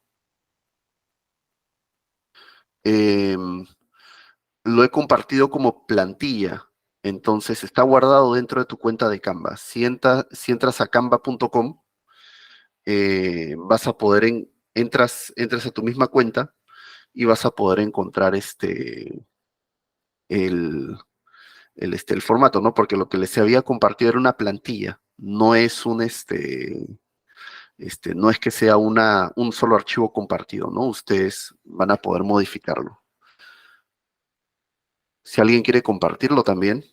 Lo he compartido como plantilla, entonces está guardado dentro de tu cuenta de Canva. Si entras a canva.com, vas a poder, entras a tu misma cuenta y vas a poder encontrar el, el formato, ¿no? Porque lo que les había compartido era una plantilla, no es no es que sea un solo archivo compartido, ¿no? Ustedes van a poder modificarlo. Si alguien quiere compartirlo también,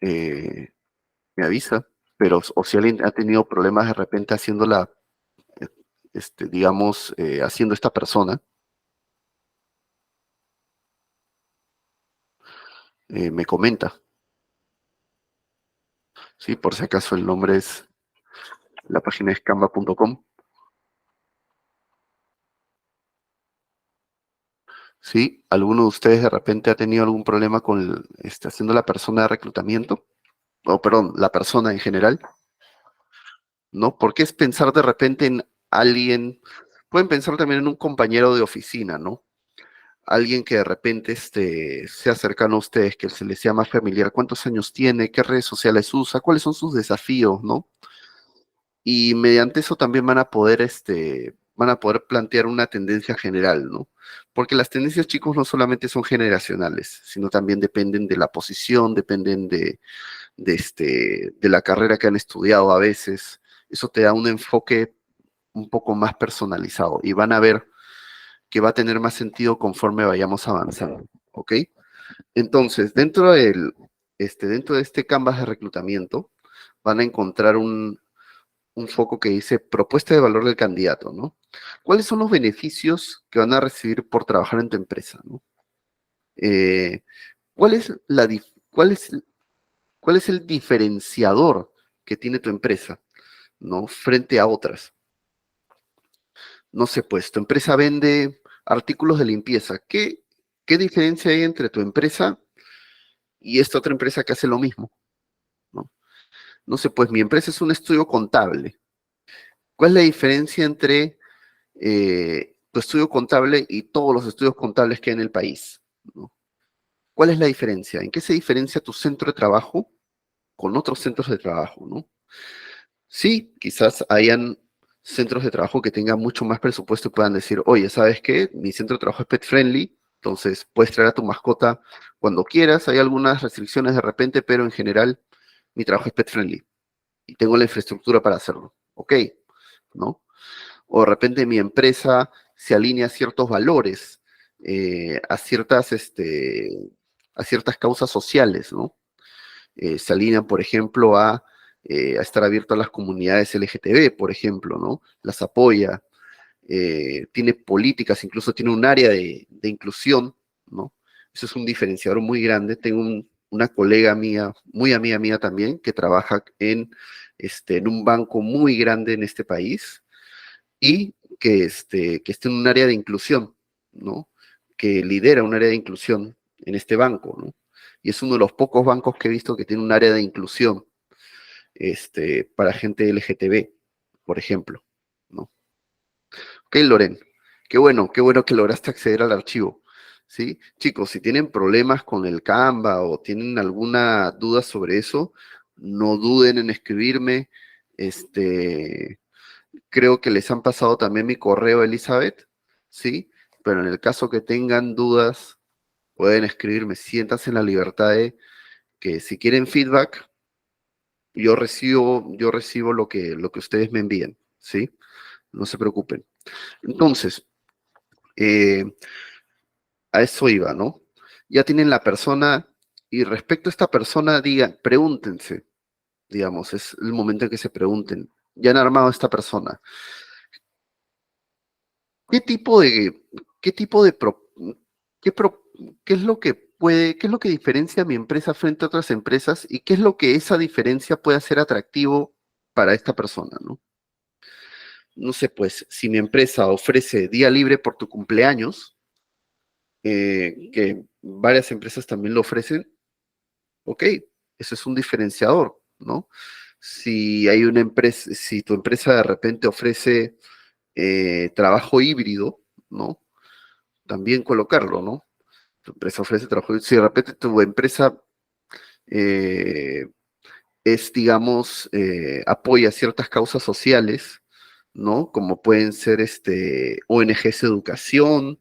me avisa, pero o si alguien ha tenido problemas de repente haciéndola, digamos, haciendo esta persona, me comenta. Sí, por si acaso el nombre es, la página es canva.com. Sí, ¿alguno de ustedes de repente ha tenido algún problema con haciendo la persona de reclutamiento? O perdón, la persona en general, ¿no? Porque es pensar de repente en alguien, pueden pensar también en un compañero de oficina, ¿no? Alguien que de repente sea cercano a ustedes, que se les sea más familiar, cuántos años tiene, qué redes sociales usa, cuáles son sus desafíos, ¿no? Y mediante eso también van a poder plantear una tendencia general, ¿no? Porque las tendencias, chicos, no solamente son generacionales, sino también dependen de la posición, dependen de la carrera que han estudiado a veces. Eso te da un enfoque un poco más personalizado y van a ver que va a tener más sentido conforme vayamos avanzando, ¿ok? Entonces, dentro de este canvas de reclutamiento, van a encontrar un foco que dice propuesta de valor del candidato, ¿no? ¿Cuáles son los beneficios que van a recibir por trabajar en tu empresa, ¿no? ¿Cuál es cuál es el diferenciador que tiene tu empresa, ¿no? Frente a otras. No sé, pues, tu empresa vende artículos de limpieza. ¿Qué diferencia hay entre tu empresa y esta otra empresa que hace lo mismo? No sé, pues, mi empresa es un estudio contable. ¿Cuál es la diferencia entre tu estudio contable y todos los estudios contables que hay en el país, ¿no? ¿Cuál es la diferencia? ¿En qué se diferencia tu centro de trabajo con otros centros de trabajo, ¿no? Sí, quizás hayan centros de trabajo que tengan mucho más presupuesto y puedan decir, oye, ¿sabes qué? Mi centro de trabajo es pet friendly, entonces puedes traer a tu mascota cuando quieras. Hay algunas restricciones de repente, pero en general mi trabajo es pet friendly y tengo la infraestructura para hacerlo. Ok, ¿no? O de repente mi empresa se alinea a ciertos valores, a ciertas causas sociales, ¿no? Se alinean, por ejemplo, a estar abierto a las comunidades LGTB, por ejemplo, ¿no? Las apoya, tiene políticas, incluso tiene un área de inclusión, ¿no? Eso es un diferenciador muy grande. Tengo una colega mía, muy amiga mía también, que trabaja en un banco muy grande en este país y que esté en un área de inclusión, ¿no? Que lidera un área de inclusión en este banco, ¿no? Y es uno de los pocos bancos que he visto que tiene un área de inclusión para gente LGTB, por ejemplo, ¿no? Ok, Loren, qué bueno que lograste acceder al archivo, ¿sí? Chicos, si tienen problemas con el Canva o tienen alguna duda sobre eso, no duden en escribirme, creo que les han pasado también mi correo, Elizabeth, ¿sí? Pero en el caso que tengan dudas, pueden escribirme, siéntanse en la libertad de que si quieren feedback, yo recibo lo que ustedes me envíen, ¿sí? No se preocupen. Entonces, a eso iba, ¿no? Ya tienen la persona, y respecto a esta persona, pregúntense, digamos, es el momento en que se pregunten, ya han armado a esta persona. ¿Qué tipo de, qué tipo de, pro- qué, pro- qué es lo que qué es lo que diferencia a mi empresa frente a otras empresas y qué es lo que esa diferencia puede hacer atractivo para esta persona, ¿no? No sé, pues, si mi empresa ofrece día libre por tu cumpleaños, que varias empresas también lo ofrecen, ok, eso es un diferenciador, ¿no? Si hay una empresa, si tu empresa de repente ofrece trabajo híbrido, ¿no? También colocarlo, ¿no? Tu empresa ofrece trabajo híbrido. Si de repente tu empresa eh, digamos, apoya ciertas causas sociales, ¿no? Como pueden ser ONGs de educación,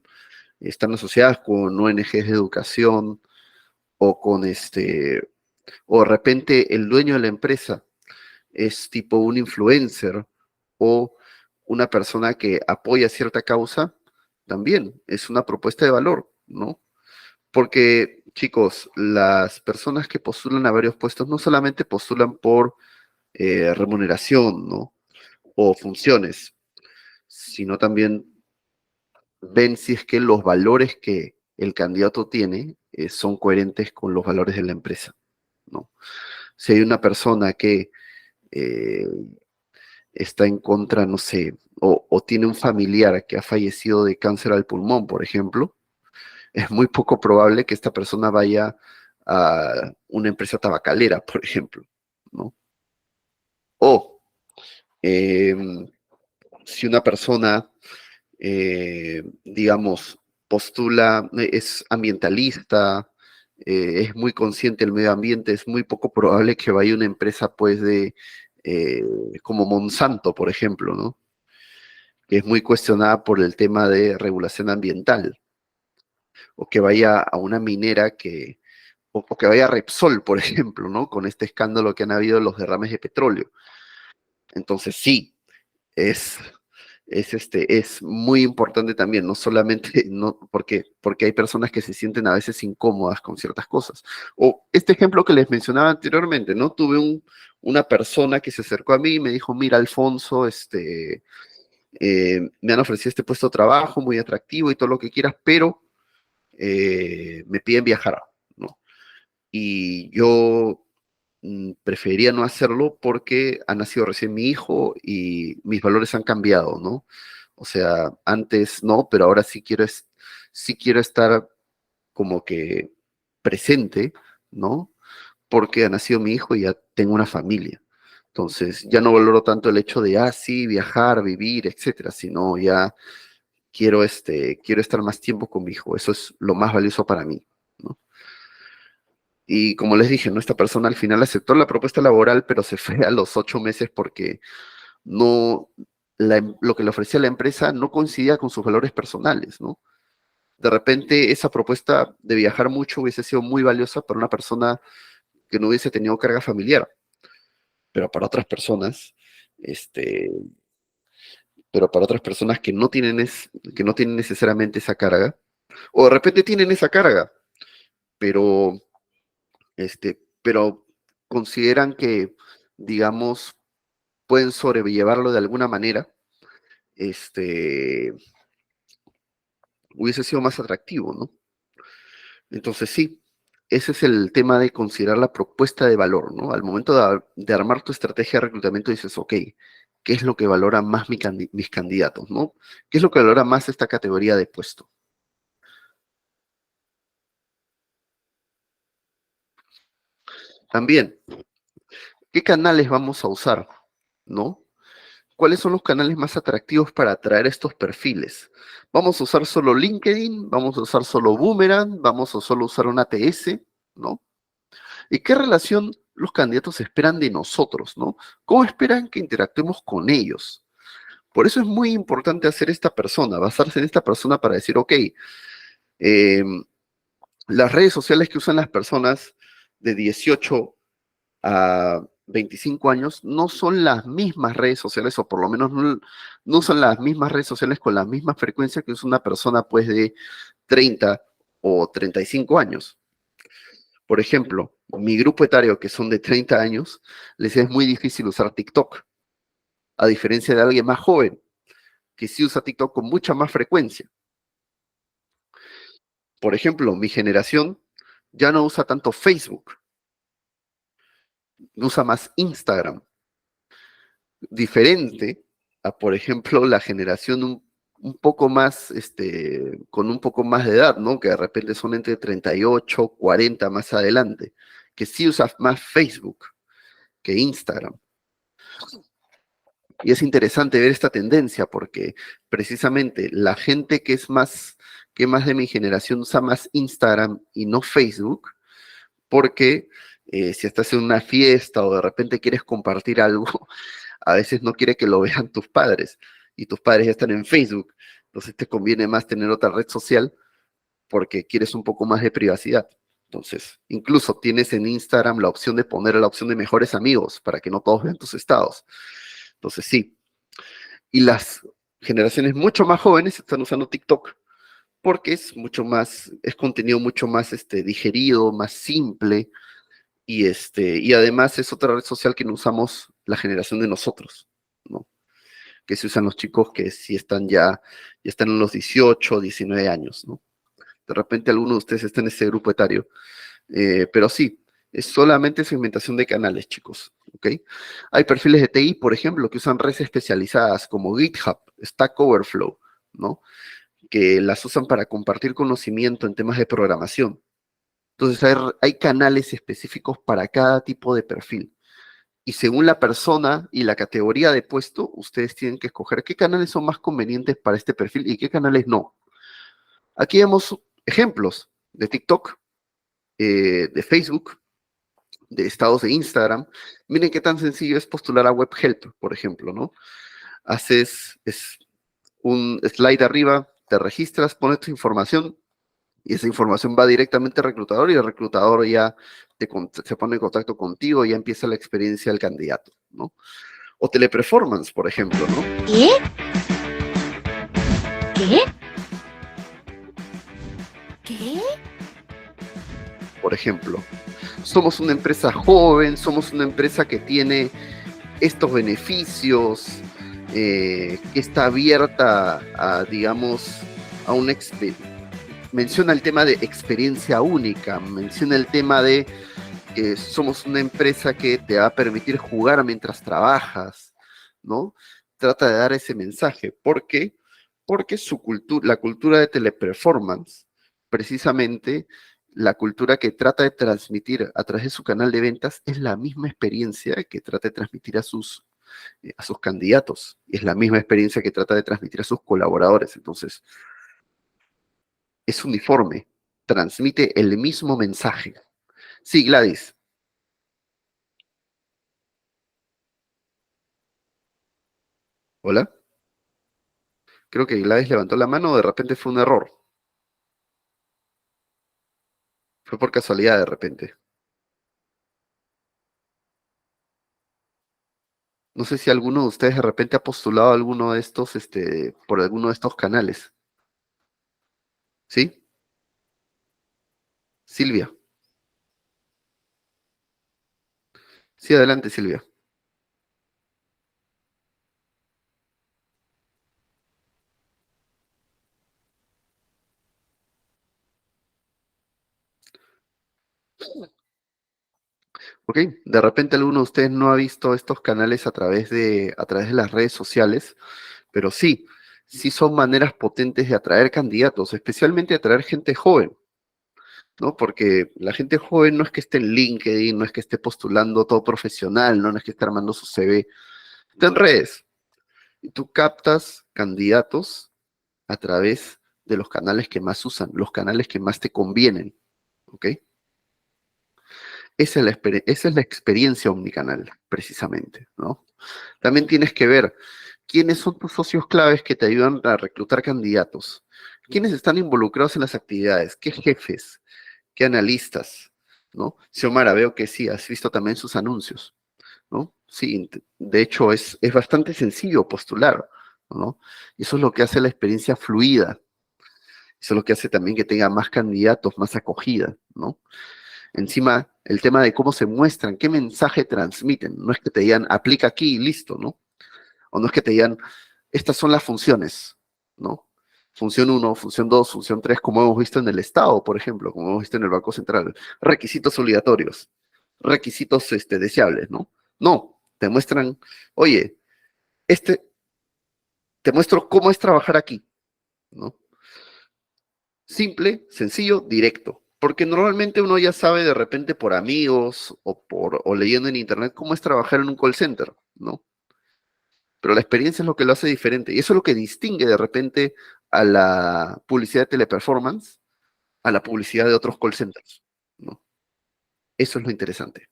están asociadas con ONGs de educación o con o de repente el dueño de la empresa es tipo un influencer o una persona que apoya cierta causa, también es una propuesta de valor, ¿no? Porque, chicos, las personas que postulan a varios puestos no solamente postulan por remuneración, ¿no? O funciones, sino también ven si es que los valores que el candidato tiene son coherentes con los valores de la empresa, ¿no? Si hay una persona que eh, está en contra, no sé, o tiene un familiar que ha fallecido de cáncer al pulmón, por ejemplo, es muy poco probable que esta persona vaya a una empresa tabacalera, por ejemplo, ¿no? O si una persona, digamos, postula, es ambientalista, es muy consciente del medio ambiente, es muy poco probable que vaya a una empresa, pues, eh, como Monsanto, por ejemplo, ¿no? Que es muy cuestionada por el tema de regulación ambiental, o que vaya a una minera o que vaya a Repsol, por ejemplo, ¿no? Con este escándalo que han habido en los derrames de petróleo. Entonces, sí, es es muy importante también, no solamente no, porque hay personas que se sienten a veces incómodas con ciertas cosas. O este ejemplo que les mencionaba anteriormente, ¿no? Tuve una persona que se acercó a mí y me dijo, mira, Alfonso, me han ofrecido este puesto de trabajo muy atractivo y todo lo que quieras, pero me piden viajar, ¿no? Y yo preferiría no hacerlo porque ha nacido recién mi hijo y mis valores han cambiado, ¿no? O sea, antes no, pero ahora sí quiero estar como que presente, ¿no? Porque ha nacido mi hijo y ya tengo una familia. Entonces, ya no valoro tanto el hecho de, sí, viajar, vivir, etcétera, sino ya quiero estar más tiempo con mi hijo. Eso es lo más valioso para mí, ¿no? Y como les dije, ¿no? Esta persona al final aceptó la propuesta laboral, pero se fue a los 8 meses porque no, lo que le ofrecía la empresa no coincidía con sus valores personales, ¿no? De repente esa propuesta de viajar mucho hubiese sido muy valiosa para una persona que no hubiese tenido carga familiar, pero para otras personas, este, que no tienen, que no tienen necesariamente esa carga, o de repente tienen esa carga, pero pero consideran que, digamos, pueden sobrellevarlo de alguna manera, este, hubiese sido más atractivo, ¿no? Entonces sí, ese es el tema de considerar la propuesta de valor, ¿no? Al momento de armar tu estrategia de reclutamiento dices, ok, ¿qué es lo que valora más mis candidatos, ¿no? ¿Qué es lo que valora más esta categoría de puesto? También, ¿qué canales vamos a usar, ¿no? ¿Cuáles son los canales más atractivos para atraer estos perfiles? ¿Vamos a usar solo LinkedIn? ¿Vamos a usar solo Boomerang? ¿Vamos a solo usar un ATS? ¿No? ¿Y qué relación los candidatos esperan de nosotros, ¿no? ¿Cómo esperan que interactuemos con ellos? Por eso es muy importante hacer esta persona, basarse en esta persona para decir, ok, las redes sociales que usan las personas de 18 a 25 años no son las mismas redes sociales, o por lo menos no son las mismas redes sociales con la misma frecuencia que usa una persona pues de 30 o 35 años. Por ejemplo, mi grupo etario, que son de 30 años, les es muy difícil usar TikTok, a diferencia de alguien más joven, que sí usa TikTok con mucha más frecuencia. Por ejemplo, mi generación ya no usa tanto Facebook, usa más Instagram. Diferente a, por ejemplo, la generación un poco más, con un poco más de edad, ¿no? Que de repente son entre 38, 40 más adelante, que sí usa más Facebook que Instagram. Y es interesante ver esta tendencia porque precisamente la gente que más de mi generación usa más Instagram y no Facebook, porque si estás en una fiesta o de repente quieres compartir algo, a veces no quiere que lo vean tus padres y tus padres ya están en Facebook. Entonces te conviene más tener otra red social porque quieres un poco más de privacidad. Entonces, incluso tienes en Instagram la opción de poner la opción de mejores amigos para que no todos vean tus estados. Entonces, sí. Y las generaciones mucho más jóvenes están usando TikTok porque es contenido mucho más digerido, más simple, y además es otra red social que no usamos la generación de nosotros, ¿no? Que se usan los chicos que sí ya están en los 18, 19 años, ¿no? De repente alguno de ustedes está en ese grupo etario, pero sí, es solamente segmentación de canales, chicos, ¿ok? Hay perfiles de TI, por ejemplo, que usan redes especializadas como GitHub, Stack Overflow, ¿no? Que las usan para compartir conocimiento en temas de programación. Entonces hay canales específicos para cada tipo de perfil. Y según la persona y la categoría de puesto, ustedes tienen que escoger qué canales son más convenientes para este perfil y qué canales no. Aquí vemos ejemplos de TikTok, de Facebook, de estados de Instagram. Miren qué tan sencillo es postular a WebHelp, por ejemplo, ¿no? Haces un slide arriba, te registras, pones tu información y esa información va directamente al reclutador y el reclutador ya se pone en contacto contigo y ya empieza la experiencia del candidato, ¿no? O Teleperformance, por ejemplo, ¿no? ¿Qué? ¿Qué? ¿Qué? Por ejemplo, somos una empresa joven, somos una empresa que tiene estos beneficios, que está abierta a, digamos, a una menciona el tema de experiencia única, menciona el tema de que somos una empresa que te va a permitir jugar mientras trabajas, ¿no? Trata de dar ese mensaje. ¿Por qué? Porque la cultura de teleperformance, precisamente la cultura que trata de transmitir a través de su canal de ventas, es la misma experiencia que trata de transmitir a sus candidatos, y es la misma experiencia que trata de transmitir a sus colaboradores. Entonces, es uniforme, transmite el mismo mensaje. Sí, Gladys. Hola. Creo que Gladys levantó la mano o de repente fue un error. Fue por casualidad de repente. No sé si alguno de ustedes de repente ha postulado alguno de estos, por alguno de estos canales. ¿Sí? Silvia. Sí, adelante, Silvia. Ok, de repente alguno de ustedes no ha visto estos canales a través de las redes sociales, pero sí, sí son maneras potentes de atraer candidatos, especialmente atraer gente joven, ¿no? Porque la gente joven no es que esté en LinkedIn, no es que esté postulando todo profesional, no es que esté armando su CV, está en redes. Y tú captas candidatos a través de los canales que más usan, los canales que más te convienen, ¿ok? Esa es la experiencia omnicanal, precisamente, ¿no? También tienes que ver quiénes son tus socios claves que te ayudan a reclutar candidatos, quiénes están involucrados en las actividades, qué jefes, qué analistas, ¿no? Xiomara, veo que sí, has visto también sus anuncios, ¿no? Sí, de hecho es bastante sencillo postular, ¿no? Y eso es lo que hace la experiencia fluida, eso es lo que hace también que tenga más candidatos, más acogida, ¿no? Encima, el tema de cómo se muestran, qué mensaje transmiten. No es que te digan, aplica aquí y listo, ¿no? O no es que te digan, estas son las funciones, ¿no? Función 1, función 2, función 3, como hemos visto en el Estado, por ejemplo, como hemos visto en el Banco Central. Requisitos obligatorios, requisitos deseables, ¿no? No, te muestran, oye, te muestro cómo es trabajar aquí, ¿no? Simple, sencillo, directo. Porque normalmente uno ya sabe de repente por amigos o leyendo en internet cómo es trabajar en un call center, ¿no? Pero la experiencia es lo que lo hace diferente. Y eso es lo que distingue de repente a la publicidad de teleperformance a la publicidad de otros call centers, ¿no? Eso es lo interesante.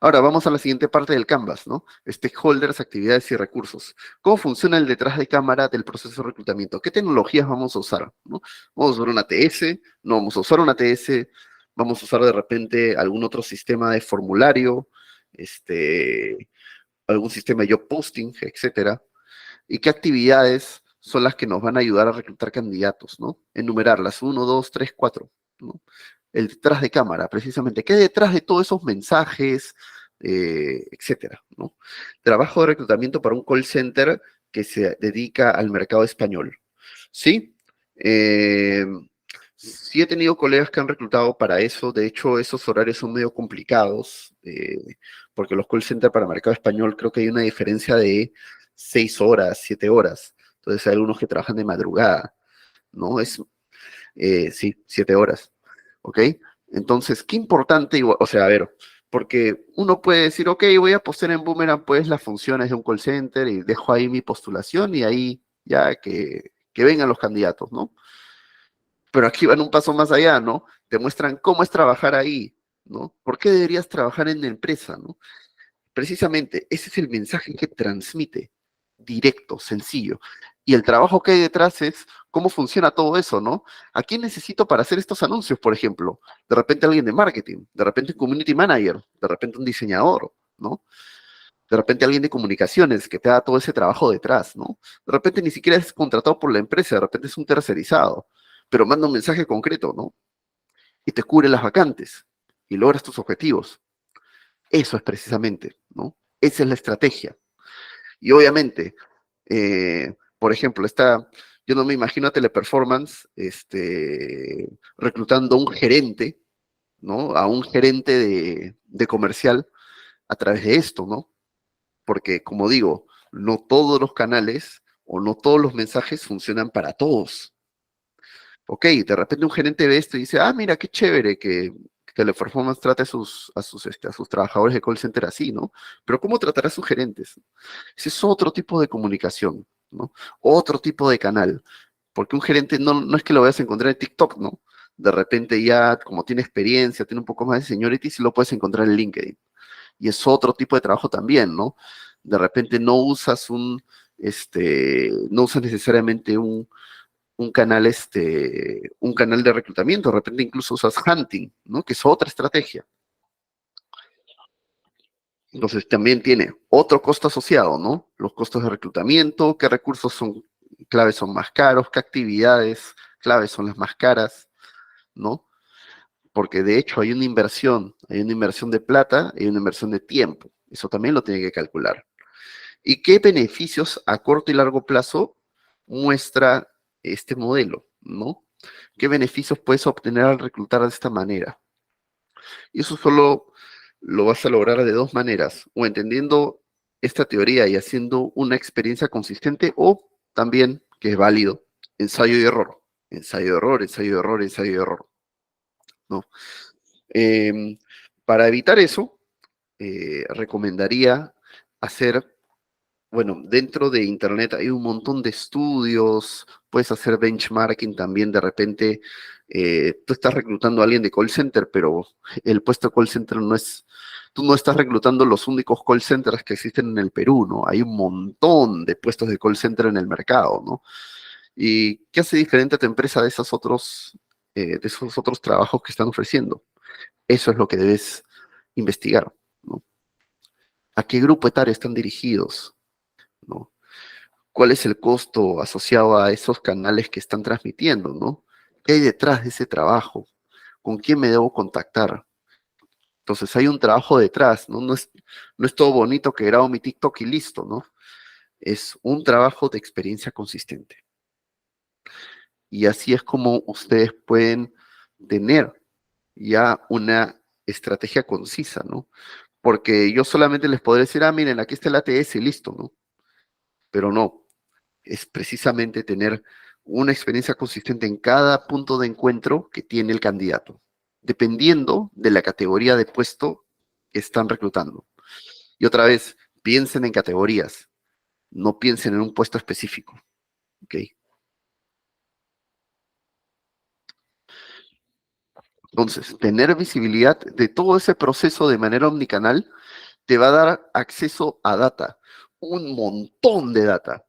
Ahora vamos a la siguiente parte del Canvas, ¿no? Stakeholders, actividades y recursos. ¿Cómo funciona el detrás de cámara del proceso de reclutamiento? ¿Qué tecnologías vamos a usar? ¿No? ¿Vamos a usar una ATS? ¿No vamos a usar una ATS? ¿Vamos a usar de repente algún otro sistema de formulario? Algún sistema de job posting, etcétera? ¿Y qué actividades son las que nos van a ayudar a reclutar candidatos, ¿no? Enumerarlas, 1, 2, 3, 4, ¿no? El detrás de cámara, precisamente. ¿Qué hay detrás de todos esos mensajes, etcétera, ¿no? Trabajo de reclutamiento para un call center que se dedica al mercado español. ¿Sí? Sí he tenido colegas que han reclutado para eso. De hecho, esos horarios son medio complicados, porque los call centers para mercado español creo que hay una diferencia de 6 horas, 7 horas. Entonces hay algunos que trabajan de madrugada, ¿no? Sí, 7 horas. ¿Ok? Entonces, qué importante, o sea, a ver, porque uno puede decir, ok, voy a postear en Boomerang pues las funciones de un call center y dejo ahí mi postulación y ahí ya que vengan los candidatos, ¿no? Pero aquí van un paso más allá, ¿no? Te muestran cómo es trabajar ahí, ¿no? ¿Por qué deberías trabajar en la empresa, ¿no? Precisamente, ese es el mensaje que transmite, directo, sencillo. Y el trabajo que hay detrás es cómo funciona todo eso, ¿no? ¿A quién necesito para hacer estos anuncios, por ejemplo? De repente alguien de marketing, de repente un community manager, de repente un diseñador, ¿no? De repente alguien de comunicaciones que te haga todo ese trabajo detrás, ¿no? De repente ni siquiera es contratado por la empresa, de repente es un tercerizado, pero manda un mensaje concreto, ¿no? Y te cubre las vacantes y logras tus objetivos. Eso es precisamente, ¿no? Esa es la estrategia. Y obviamente, por ejemplo, yo no me imagino a Teleperformance reclutando a un gerente, ¿no? A un gerente de comercial a través de esto, ¿no? Porque, como digo, no todos los canales o no todos los mensajes funcionan para todos. Ok, de repente un gerente ve esto y dice, ah, mira, qué chévere que Teleperformance trate a sus trabajadores de call center así, ¿no? Pero ¿cómo tratará a sus gerentes? Ese es otro tipo de comunicación, ¿no? Otro tipo de canal. Porque un gerente no es que lo vayas a encontrar en TikTok, ¿no? De repente ya, como tiene experiencia, tiene un poco más de seniority, sí lo puedes encontrar en LinkedIn. Y es otro tipo de trabajo también, ¿no? De repente no usas no usas necesariamente un canal de reclutamiento, de repente incluso usas hunting, ¿no? Que es otra estrategia. Entonces también tiene otro costo asociado, ¿no? Los costos de reclutamiento, qué recursos claves son más caros, qué actividades claves son las más caras, ¿no? Porque de hecho hay una inversión de plata y una inversión de tiempo. Eso también lo tiene que calcular. ¿Y qué beneficios a corto y largo plazo muestra este modelo, ¿no? ¿Qué beneficios puedes obtener al reclutar de esta manera? Y eso solo lo vas a lograr de dos maneras, o entendiendo esta teoría y haciendo una experiencia consistente, o también, que es válido, ensayo y error. Ensayo, error, ensayo, error, ensayo, error. ¿No? Para evitar eso, recomendaría hacer, bueno, dentro de Internet hay un montón de estudios, puedes hacer benchmarking también, de repente tú estás reclutando a alguien de call center, pero el puesto de call center tú no estás reclutando los únicos call centers que existen en el Perú, ¿no? Hay un montón de puestos de call center en el mercado, ¿no? ¿Y qué hace diferente a tu empresa de esos otros trabajos que están ofreciendo? Eso es lo que debes investigar, ¿no? ¿A qué grupo etario están dirigidos? ¿No? ¿Cuál es el costo asociado a esos canales que están transmitiendo, ¿no? ¿Qué hay detrás de ese trabajo? ¿Con quién me debo contactar? Entonces hay un trabajo detrás, ¿no? No es todo bonito que grabo mi TikTok y listo, ¿no? Es un trabajo de experiencia consistente. Y así es como ustedes pueden tener ya una estrategia concisa, ¿no? Porque yo solamente les podré decir, ah, miren, aquí está el ATS y listo, ¿no? Pero no, es precisamente tener una experiencia consistente en cada punto de encuentro que tiene el candidato, dependiendo de la categoría de puesto que están reclutando. Y otra vez, piensen en categorías, no piensen en un puesto específico, ¿ok? Entonces, tener visibilidad de todo ese proceso de manera omnicanal te va a dar acceso a data, un montón de data,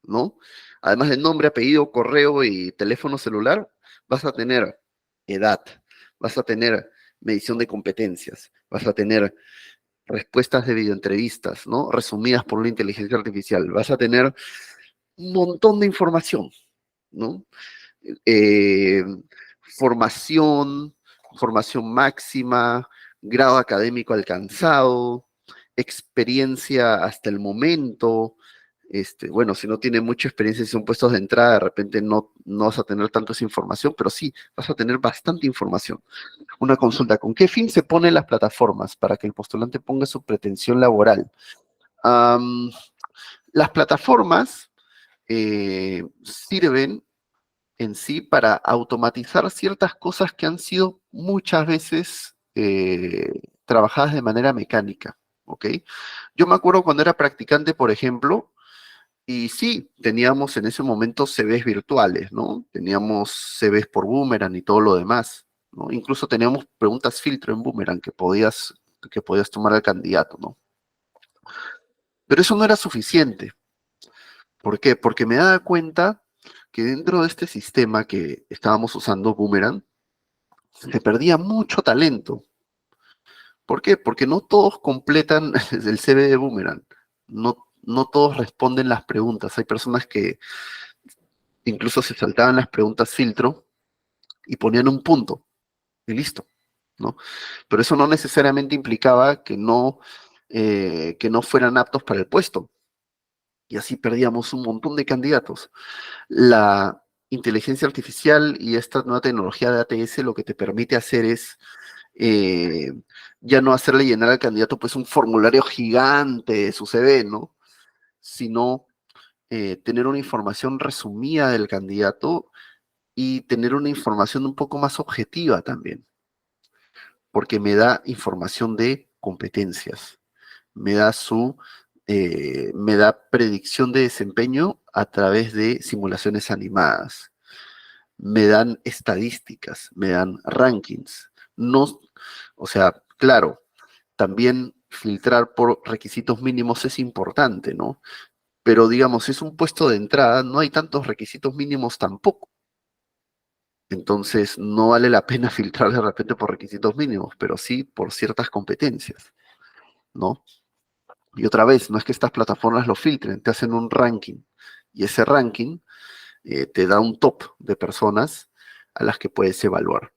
¿no? Además de nombre, apellido, correo y teléfono celular, vas a tener edad, vas a tener medición de competencias, vas a tener respuestas de videoentrevistas, ¿no? Resumidas por una inteligencia artificial, vas a tener un montón de información, ¿no? Eh, formación máxima, grado académico alcanzado, experiencia hasta el momento. Bueno, si no tiene mucha experiencia, si son puestos de entrada, de repente no vas a tener tanto esa información, pero sí, vas a tener bastante información. Una consulta, ¿con qué fin se ponen las plataformas para que el postulante ponga su pretensión laboral? Las plataformas sirven en sí para automatizar ciertas cosas que han sido muchas veces trabajadas de manera mecánica, ¿ok? Yo me acuerdo cuando era practicante, por ejemplo, y sí, teníamos en ese momento CVs virtuales, ¿no? Teníamos CVs por Boomerang y todo lo demás, ¿no? Incluso teníamos preguntas filtro en Boomerang que podías tomar al candidato, ¿no? Pero eso no era suficiente. ¿Por qué? Porque me daba cuenta que dentro de este sistema que estábamos usando, Boomerang, se perdía mucho talento. ¿Por qué? Porque no todos completan el CV de Boomerang. no todos responden las preguntas. Hay personas que incluso se saltaban las preguntas filtro y ponían un punto y listo, ¿no? Pero eso no necesariamente implicaba que no fueran aptos para el puesto. Y así perdíamos un montón de candidatos. La inteligencia artificial y esta nueva tecnología de ATS lo que te permite hacer es eh, ya no hacerle llenar al candidato pues un formulario gigante de su CV, ¿no? Sino tener una información resumida del candidato y tener una información un poco más objetiva también, porque me da información de competencias, me da me da predicción de desempeño a través de simulaciones animadas, me dan estadísticas, me dan rankings. No, o sea, claro, también filtrar por requisitos mínimos es importante, ¿no? Pero digamos, si es un puesto de entrada, no hay tantos requisitos mínimos tampoco. Entonces, no vale la pena filtrar de repente por requisitos mínimos, pero sí por ciertas competencias, ¿no? Y otra vez, no es que estas plataformas lo filtren, te hacen un ranking. Y ese ranking te da un top de personas a las que puedes evaluar.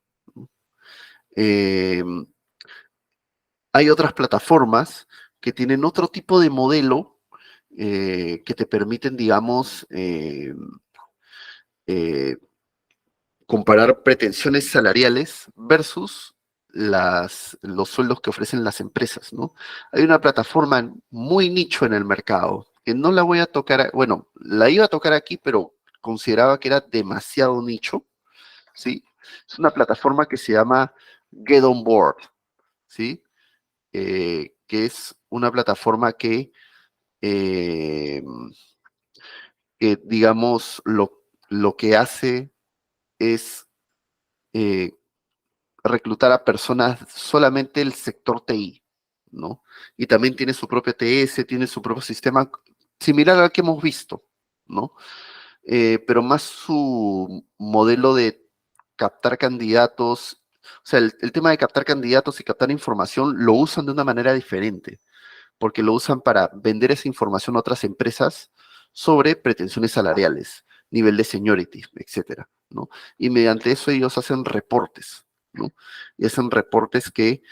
Eh, Hay otras plataformas que tienen otro tipo de modelo que te permiten, digamos, comparar pretensiones salariales versus los sueldos que ofrecen las empresas, ¿no? Hay una plataforma muy nicho en el mercado, que no la voy a tocar, bueno, la iba a tocar aquí, pero consideraba que era demasiado nicho, ¿sí? Es una plataforma que se llama Get On Board, ¿sí? Que es una plataforma eh, que digamos, lo que hace es eh, reclutar a personas solamente del sector TI, ¿no? Y también tiene su propio TS, tiene su propio sistema similar al que hemos visto, ¿no? Pero más su modelo de captar candidatos, o sea, el tema de captar candidatos y captar información lo usan de una manera diferente, porque lo usan para vender esa información a otras empresas sobre pretensiones salariales, nivel de seniority, etcétera, ¿no? Y mediante eso ellos hacen reportes, ¿no? Y hacen reportes que,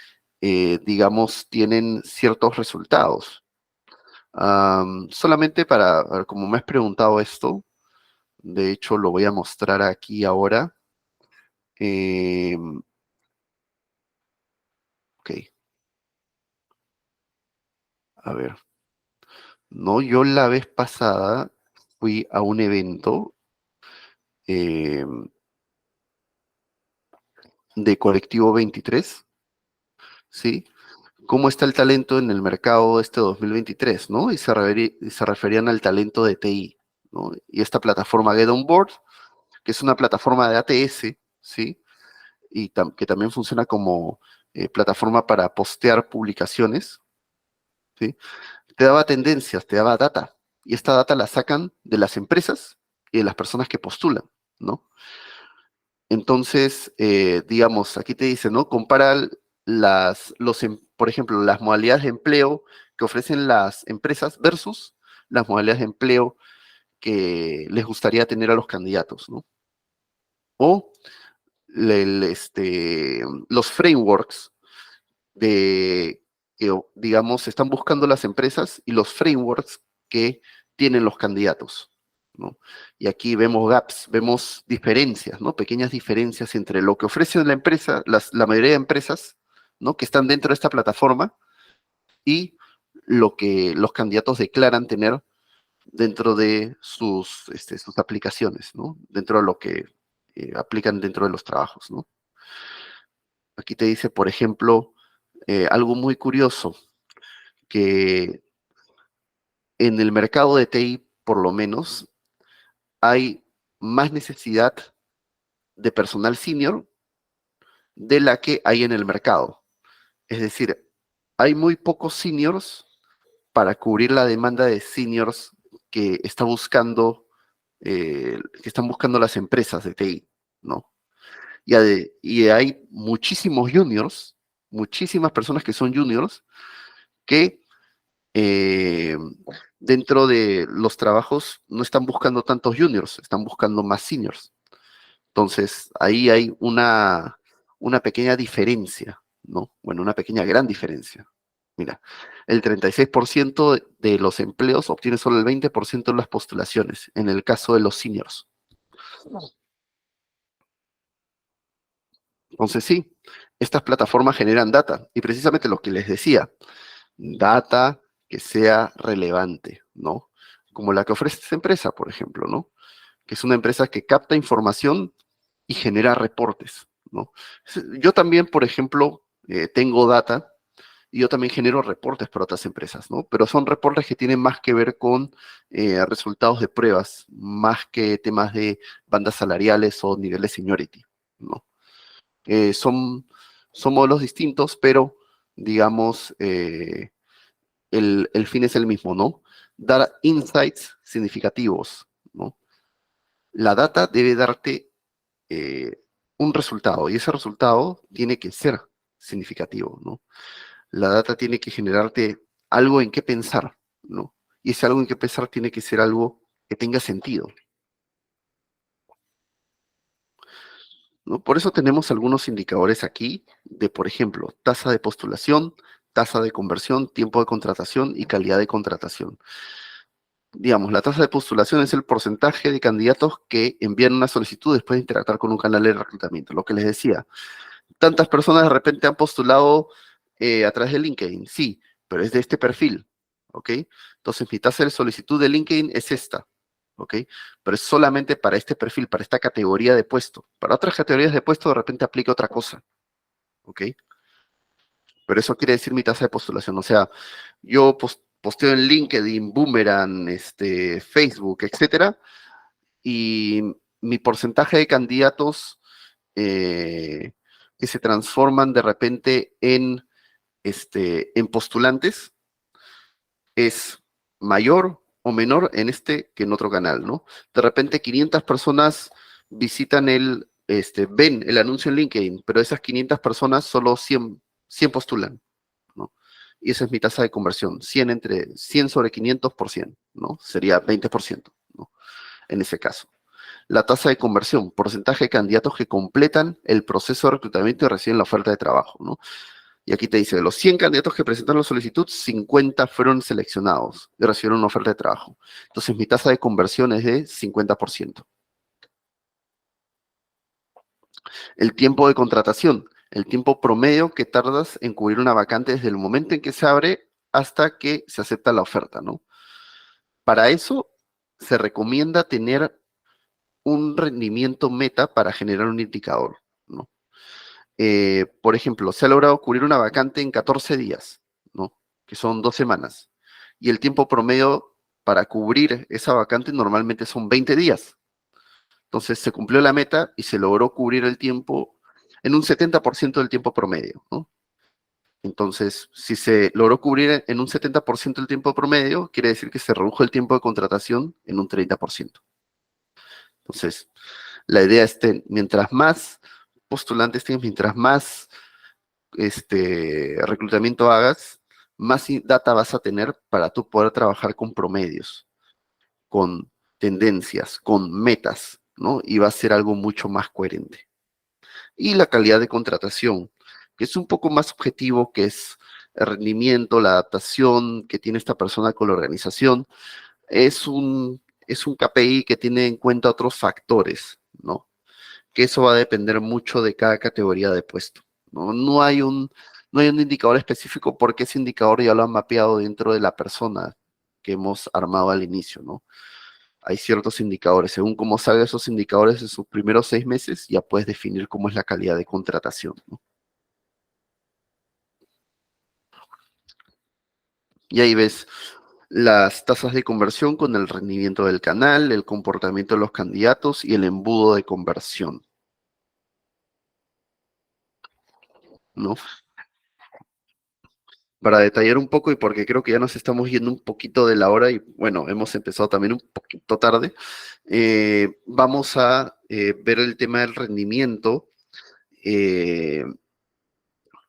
digamos, tienen ciertos resultados. Solamente para, a ver, como me has preguntado esto, de hecho lo voy a mostrar aquí ahora. Ok, a ver. No, yo la vez pasada fui a un evento eh, de Colectivo 23, ¿sí? ¿Cómo está el talento en el mercado este 2023, ¿no? Y se referían al talento de TI, ¿no? Y esta plataforma Get On Board, que es una plataforma de ATS, ¿sí? Y que también funciona como plataforma para postear publicaciones, ¿sí? Te daba tendencias, te daba data, y esta data la sacan de las empresas y de las personas que postulan, ¿no? Entonces, digamos, aquí te dice, ¿no? Compara por ejemplo, las modalidades de empleo que ofrecen las empresas versus las modalidades de empleo que les gustaría tener a los candidatos, ¿no? O los frameworks digamos, están buscando las empresas y los frameworks que tienen los candidatos, ¿no? Y aquí vemos gaps, vemos diferencias, ¿no? Pequeñas diferencias entre lo que ofrece la empresa, la mayoría de empresas, ¿no? Que están dentro de esta plataforma y lo que los candidatos declaran tener dentro de sus aplicaciones, ¿no? Dentro de lo que aplican dentro de los trabajos, ¿no? Aquí te dice, por ejemplo, algo muy curioso, que en el mercado de TI, por lo menos, hay más necesidad de personal senior de la que hay en el mercado. Es decir, hay muy pocos seniors para cubrir la demanda de seniors que que están buscando las empresas de TI, ¿no? Y hay muchísimos juniors, muchísimas personas que son juniors, que eh, dentro de los trabajos no están buscando tantos juniors, están buscando más seniors. Entonces, ahí hay una pequeña diferencia, ¿no? Bueno, una pequeña gran diferencia. Mira, el 36% de los empleos obtiene solo el 20% de las postulaciones, en el caso de los seniors. Entonces, sí, estas plataformas generan data, y precisamente lo que les decía, data que sea relevante, ¿no? Como la que ofrece esta empresa, por ejemplo, ¿no? Que es una empresa que capta información y genera reportes, ¿no? Yo también, por ejemplo, tengo data y yo también genero reportes para otras empresas, ¿no? Pero son reportes que tienen más que ver con resultados de pruebas, más que temas de bandas salariales o nivel de seniority, ¿no? Son modelos distintos, pero, digamos, el fin es el mismo, ¿no? Dar insights significativos, ¿no? La data debe darte un resultado y ese resultado tiene que ser significativo, ¿no? La data tiene que generarte algo en qué pensar, ¿no? Y ese algo en qué pensar tiene que ser algo que tenga sentido, ¿no? Por eso tenemos algunos indicadores aquí de, por ejemplo, tasa de postulación, tasa de conversión, tiempo de contratación y calidad de contratación. Digamos, la tasa de postulación es el porcentaje de candidatos que envían una solicitud después de interactuar con un canal de reclutamiento. Lo que les decía, tantas personas de repente han postulado a través de LinkedIn, sí, pero es de este perfil, ¿ok? Entonces mi tasa de solicitud de LinkedIn es esta, ¿ok? Pero es solamente para este perfil, para esta categoría de puesto. Para otras categorías de puesto de repente aplica otra cosa, ¿ok? Pero eso quiere decir mi tasa de postulación, o sea, yo posteo en LinkedIn, Boomerang, Facebook, etcétera, y mi porcentaje de candidatos que se transforman de repente en postulantes es mayor o menor en este que en otro canal, ¿no? De repente 500 personas visitan ven el anuncio en LinkedIn, pero de esas 500 personas solo 100 postulan, ¿no? Y esa es mi tasa de conversión, 100 sobre 500%, ¿no? Sería 20%, ¿no? En ese caso. La tasa de conversión, porcentaje de candidatos que completan el proceso de reclutamiento y reciben la oferta de trabajo, ¿no? Y aquí te dice, de los 100 candidatos que presentaron la solicitud, 50 fueron seleccionados y recibieron una oferta de trabajo. Entonces, mi tasa de conversión es de 50%. El tiempo de contratación, el tiempo promedio que tardas en cubrir una vacante desde el momento en que se abre hasta que se acepta la oferta, ¿no? Para eso, se recomienda tener un rendimiento meta para generar un indicador, ¿no? Por ejemplo, se ha logrado cubrir una vacante en 14 días, ¿no? Que son 2 semanas. Y el tiempo promedio para cubrir esa vacante normalmente son 20 días. Entonces se cumplió la meta y se logró cubrir el tiempo en un 70% del tiempo promedio, ¿no? Entonces, si se logró cubrir en un 70% del tiempo promedio, quiere decir que se redujo el tiempo de contratación en un 30%. Entonces, la idea es que mientras más postulantes tienes, mientras más reclutamiento hagas, más data vas a tener para tú poder trabajar con promedios, con tendencias, con metas, ¿no? Y va a ser algo mucho más coherente. Y la calidad de contratación, que es un poco más objetivo, que es el rendimiento, la adaptación que tiene esta persona con la organización, es un KPI que tiene en cuenta otros factores, ¿no? Que eso va a depender mucho de cada categoría de puesto, ¿no? No hay un indicador específico porque ese indicador ya lo han mapeado dentro de la persona que hemos armado al inicio, ¿no? Hay ciertos indicadores. Según cómo salgan esos indicadores en sus primeros 6 meses, ya puedes definir cómo es la calidad de contratación, ¿no? Y ahí ves las tasas de conversión con el rendimiento del canal, el comportamiento de los candidatos y el embudo de conversión, ¿no? Para detallar un poco y porque creo que ya nos estamos yendo un poquito de la hora y bueno, hemos empezado también un poquito tarde, vamos a ver el tema del rendimiento.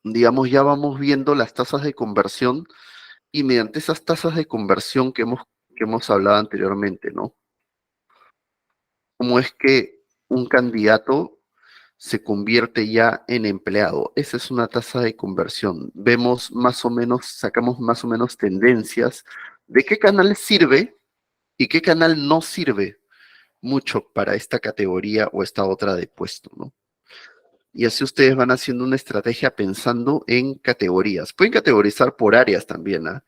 Digamos, ya vamos viendo las tasas de conversión y mediante esas tasas de conversión que hemos hablado anteriormente, ¿no? ¿Cómo es que un candidato se convierte ya en empleado? Esa es una tasa de conversión. Vemos más o menos, sacamos más o menos tendencias de qué canal sirve y qué canal no sirve mucho para esta categoría o esta otra de puesto, ¿no? Y así ustedes van haciendo una estrategia pensando en categorías. Pueden categorizar por áreas también, ¿ah?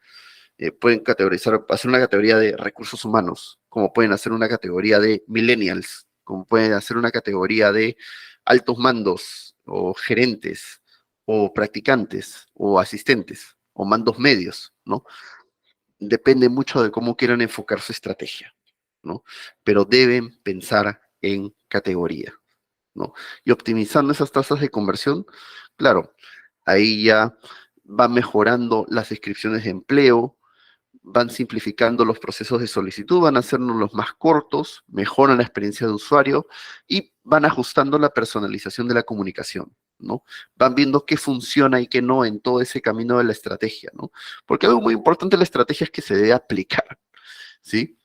Pueden categorizar, hacer una categoría de recursos humanos, como pueden hacer una categoría de millennials, como pueden hacer una categoría de altos mandos, o gerentes, o practicantes, o asistentes, o mandos medios, ¿no? Depende mucho de cómo quieran enfocar su estrategia, ¿no? Pero deben pensar en categoría, ¿no? Y optimizando esas tasas de conversión, claro, ahí ya va mejorando las descripciones de empleo, van simplificando los procesos de solicitud, van a hacernos los más cortos, mejoran la experiencia de usuario y van ajustando la personalización de la comunicación, ¿no? Van viendo qué funciona y qué no en todo ese camino de la estrategia, ¿no? Porque algo muy importante de la estrategia es que se debe aplicar, ¿sí?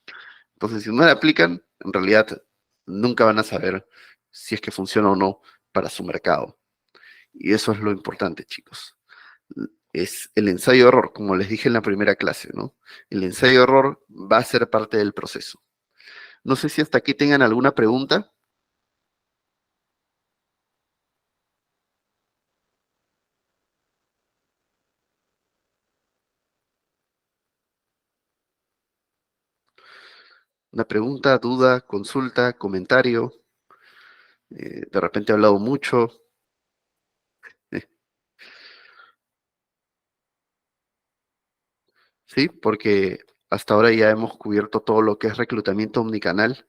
Entonces, si no la aplican, en realidad nunca van a saber si es que funciona o no para su mercado. Y eso es lo importante, chicos. Es el ensayo-error, como les dije en la primera clase, ¿no? El ensayo-error va a ser parte del proceso. No sé si hasta aquí tengan alguna pregunta. Una pregunta, duda, consulta, comentario. De repente he hablado mucho. eh, Sí, porque hasta ahora ya hemos cubierto todo lo que es reclutamiento omnicanal.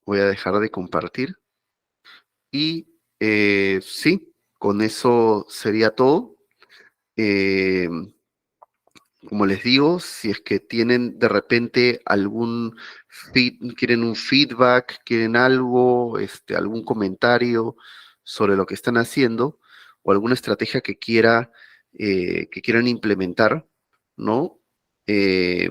Voy a dejar de compartir. Y sí, con eso sería todo. Eh, Como les digo, si es que tienen de repente quieren un feedback, quieren algo, algún comentario sobre lo que están haciendo o alguna estrategia que quieran implementar, ¿no? Eh,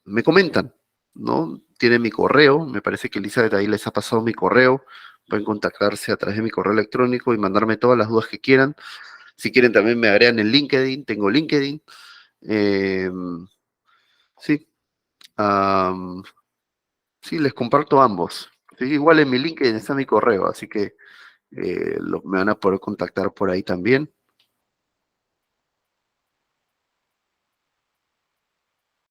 Me comentan, ¿no? Tienen mi correo, me parece que Elizabeth ahí les ha pasado mi correo, pueden contactarse a través de mi correo electrónico y mandarme todas las dudas que quieran. Si quieren también me agregan en LinkedIn, tengo LinkedIn. Sí, am, sí, les comparto ambos. Sí, igual en mi LinkedIn está mi correo, así que me van a poder contactar por ahí también.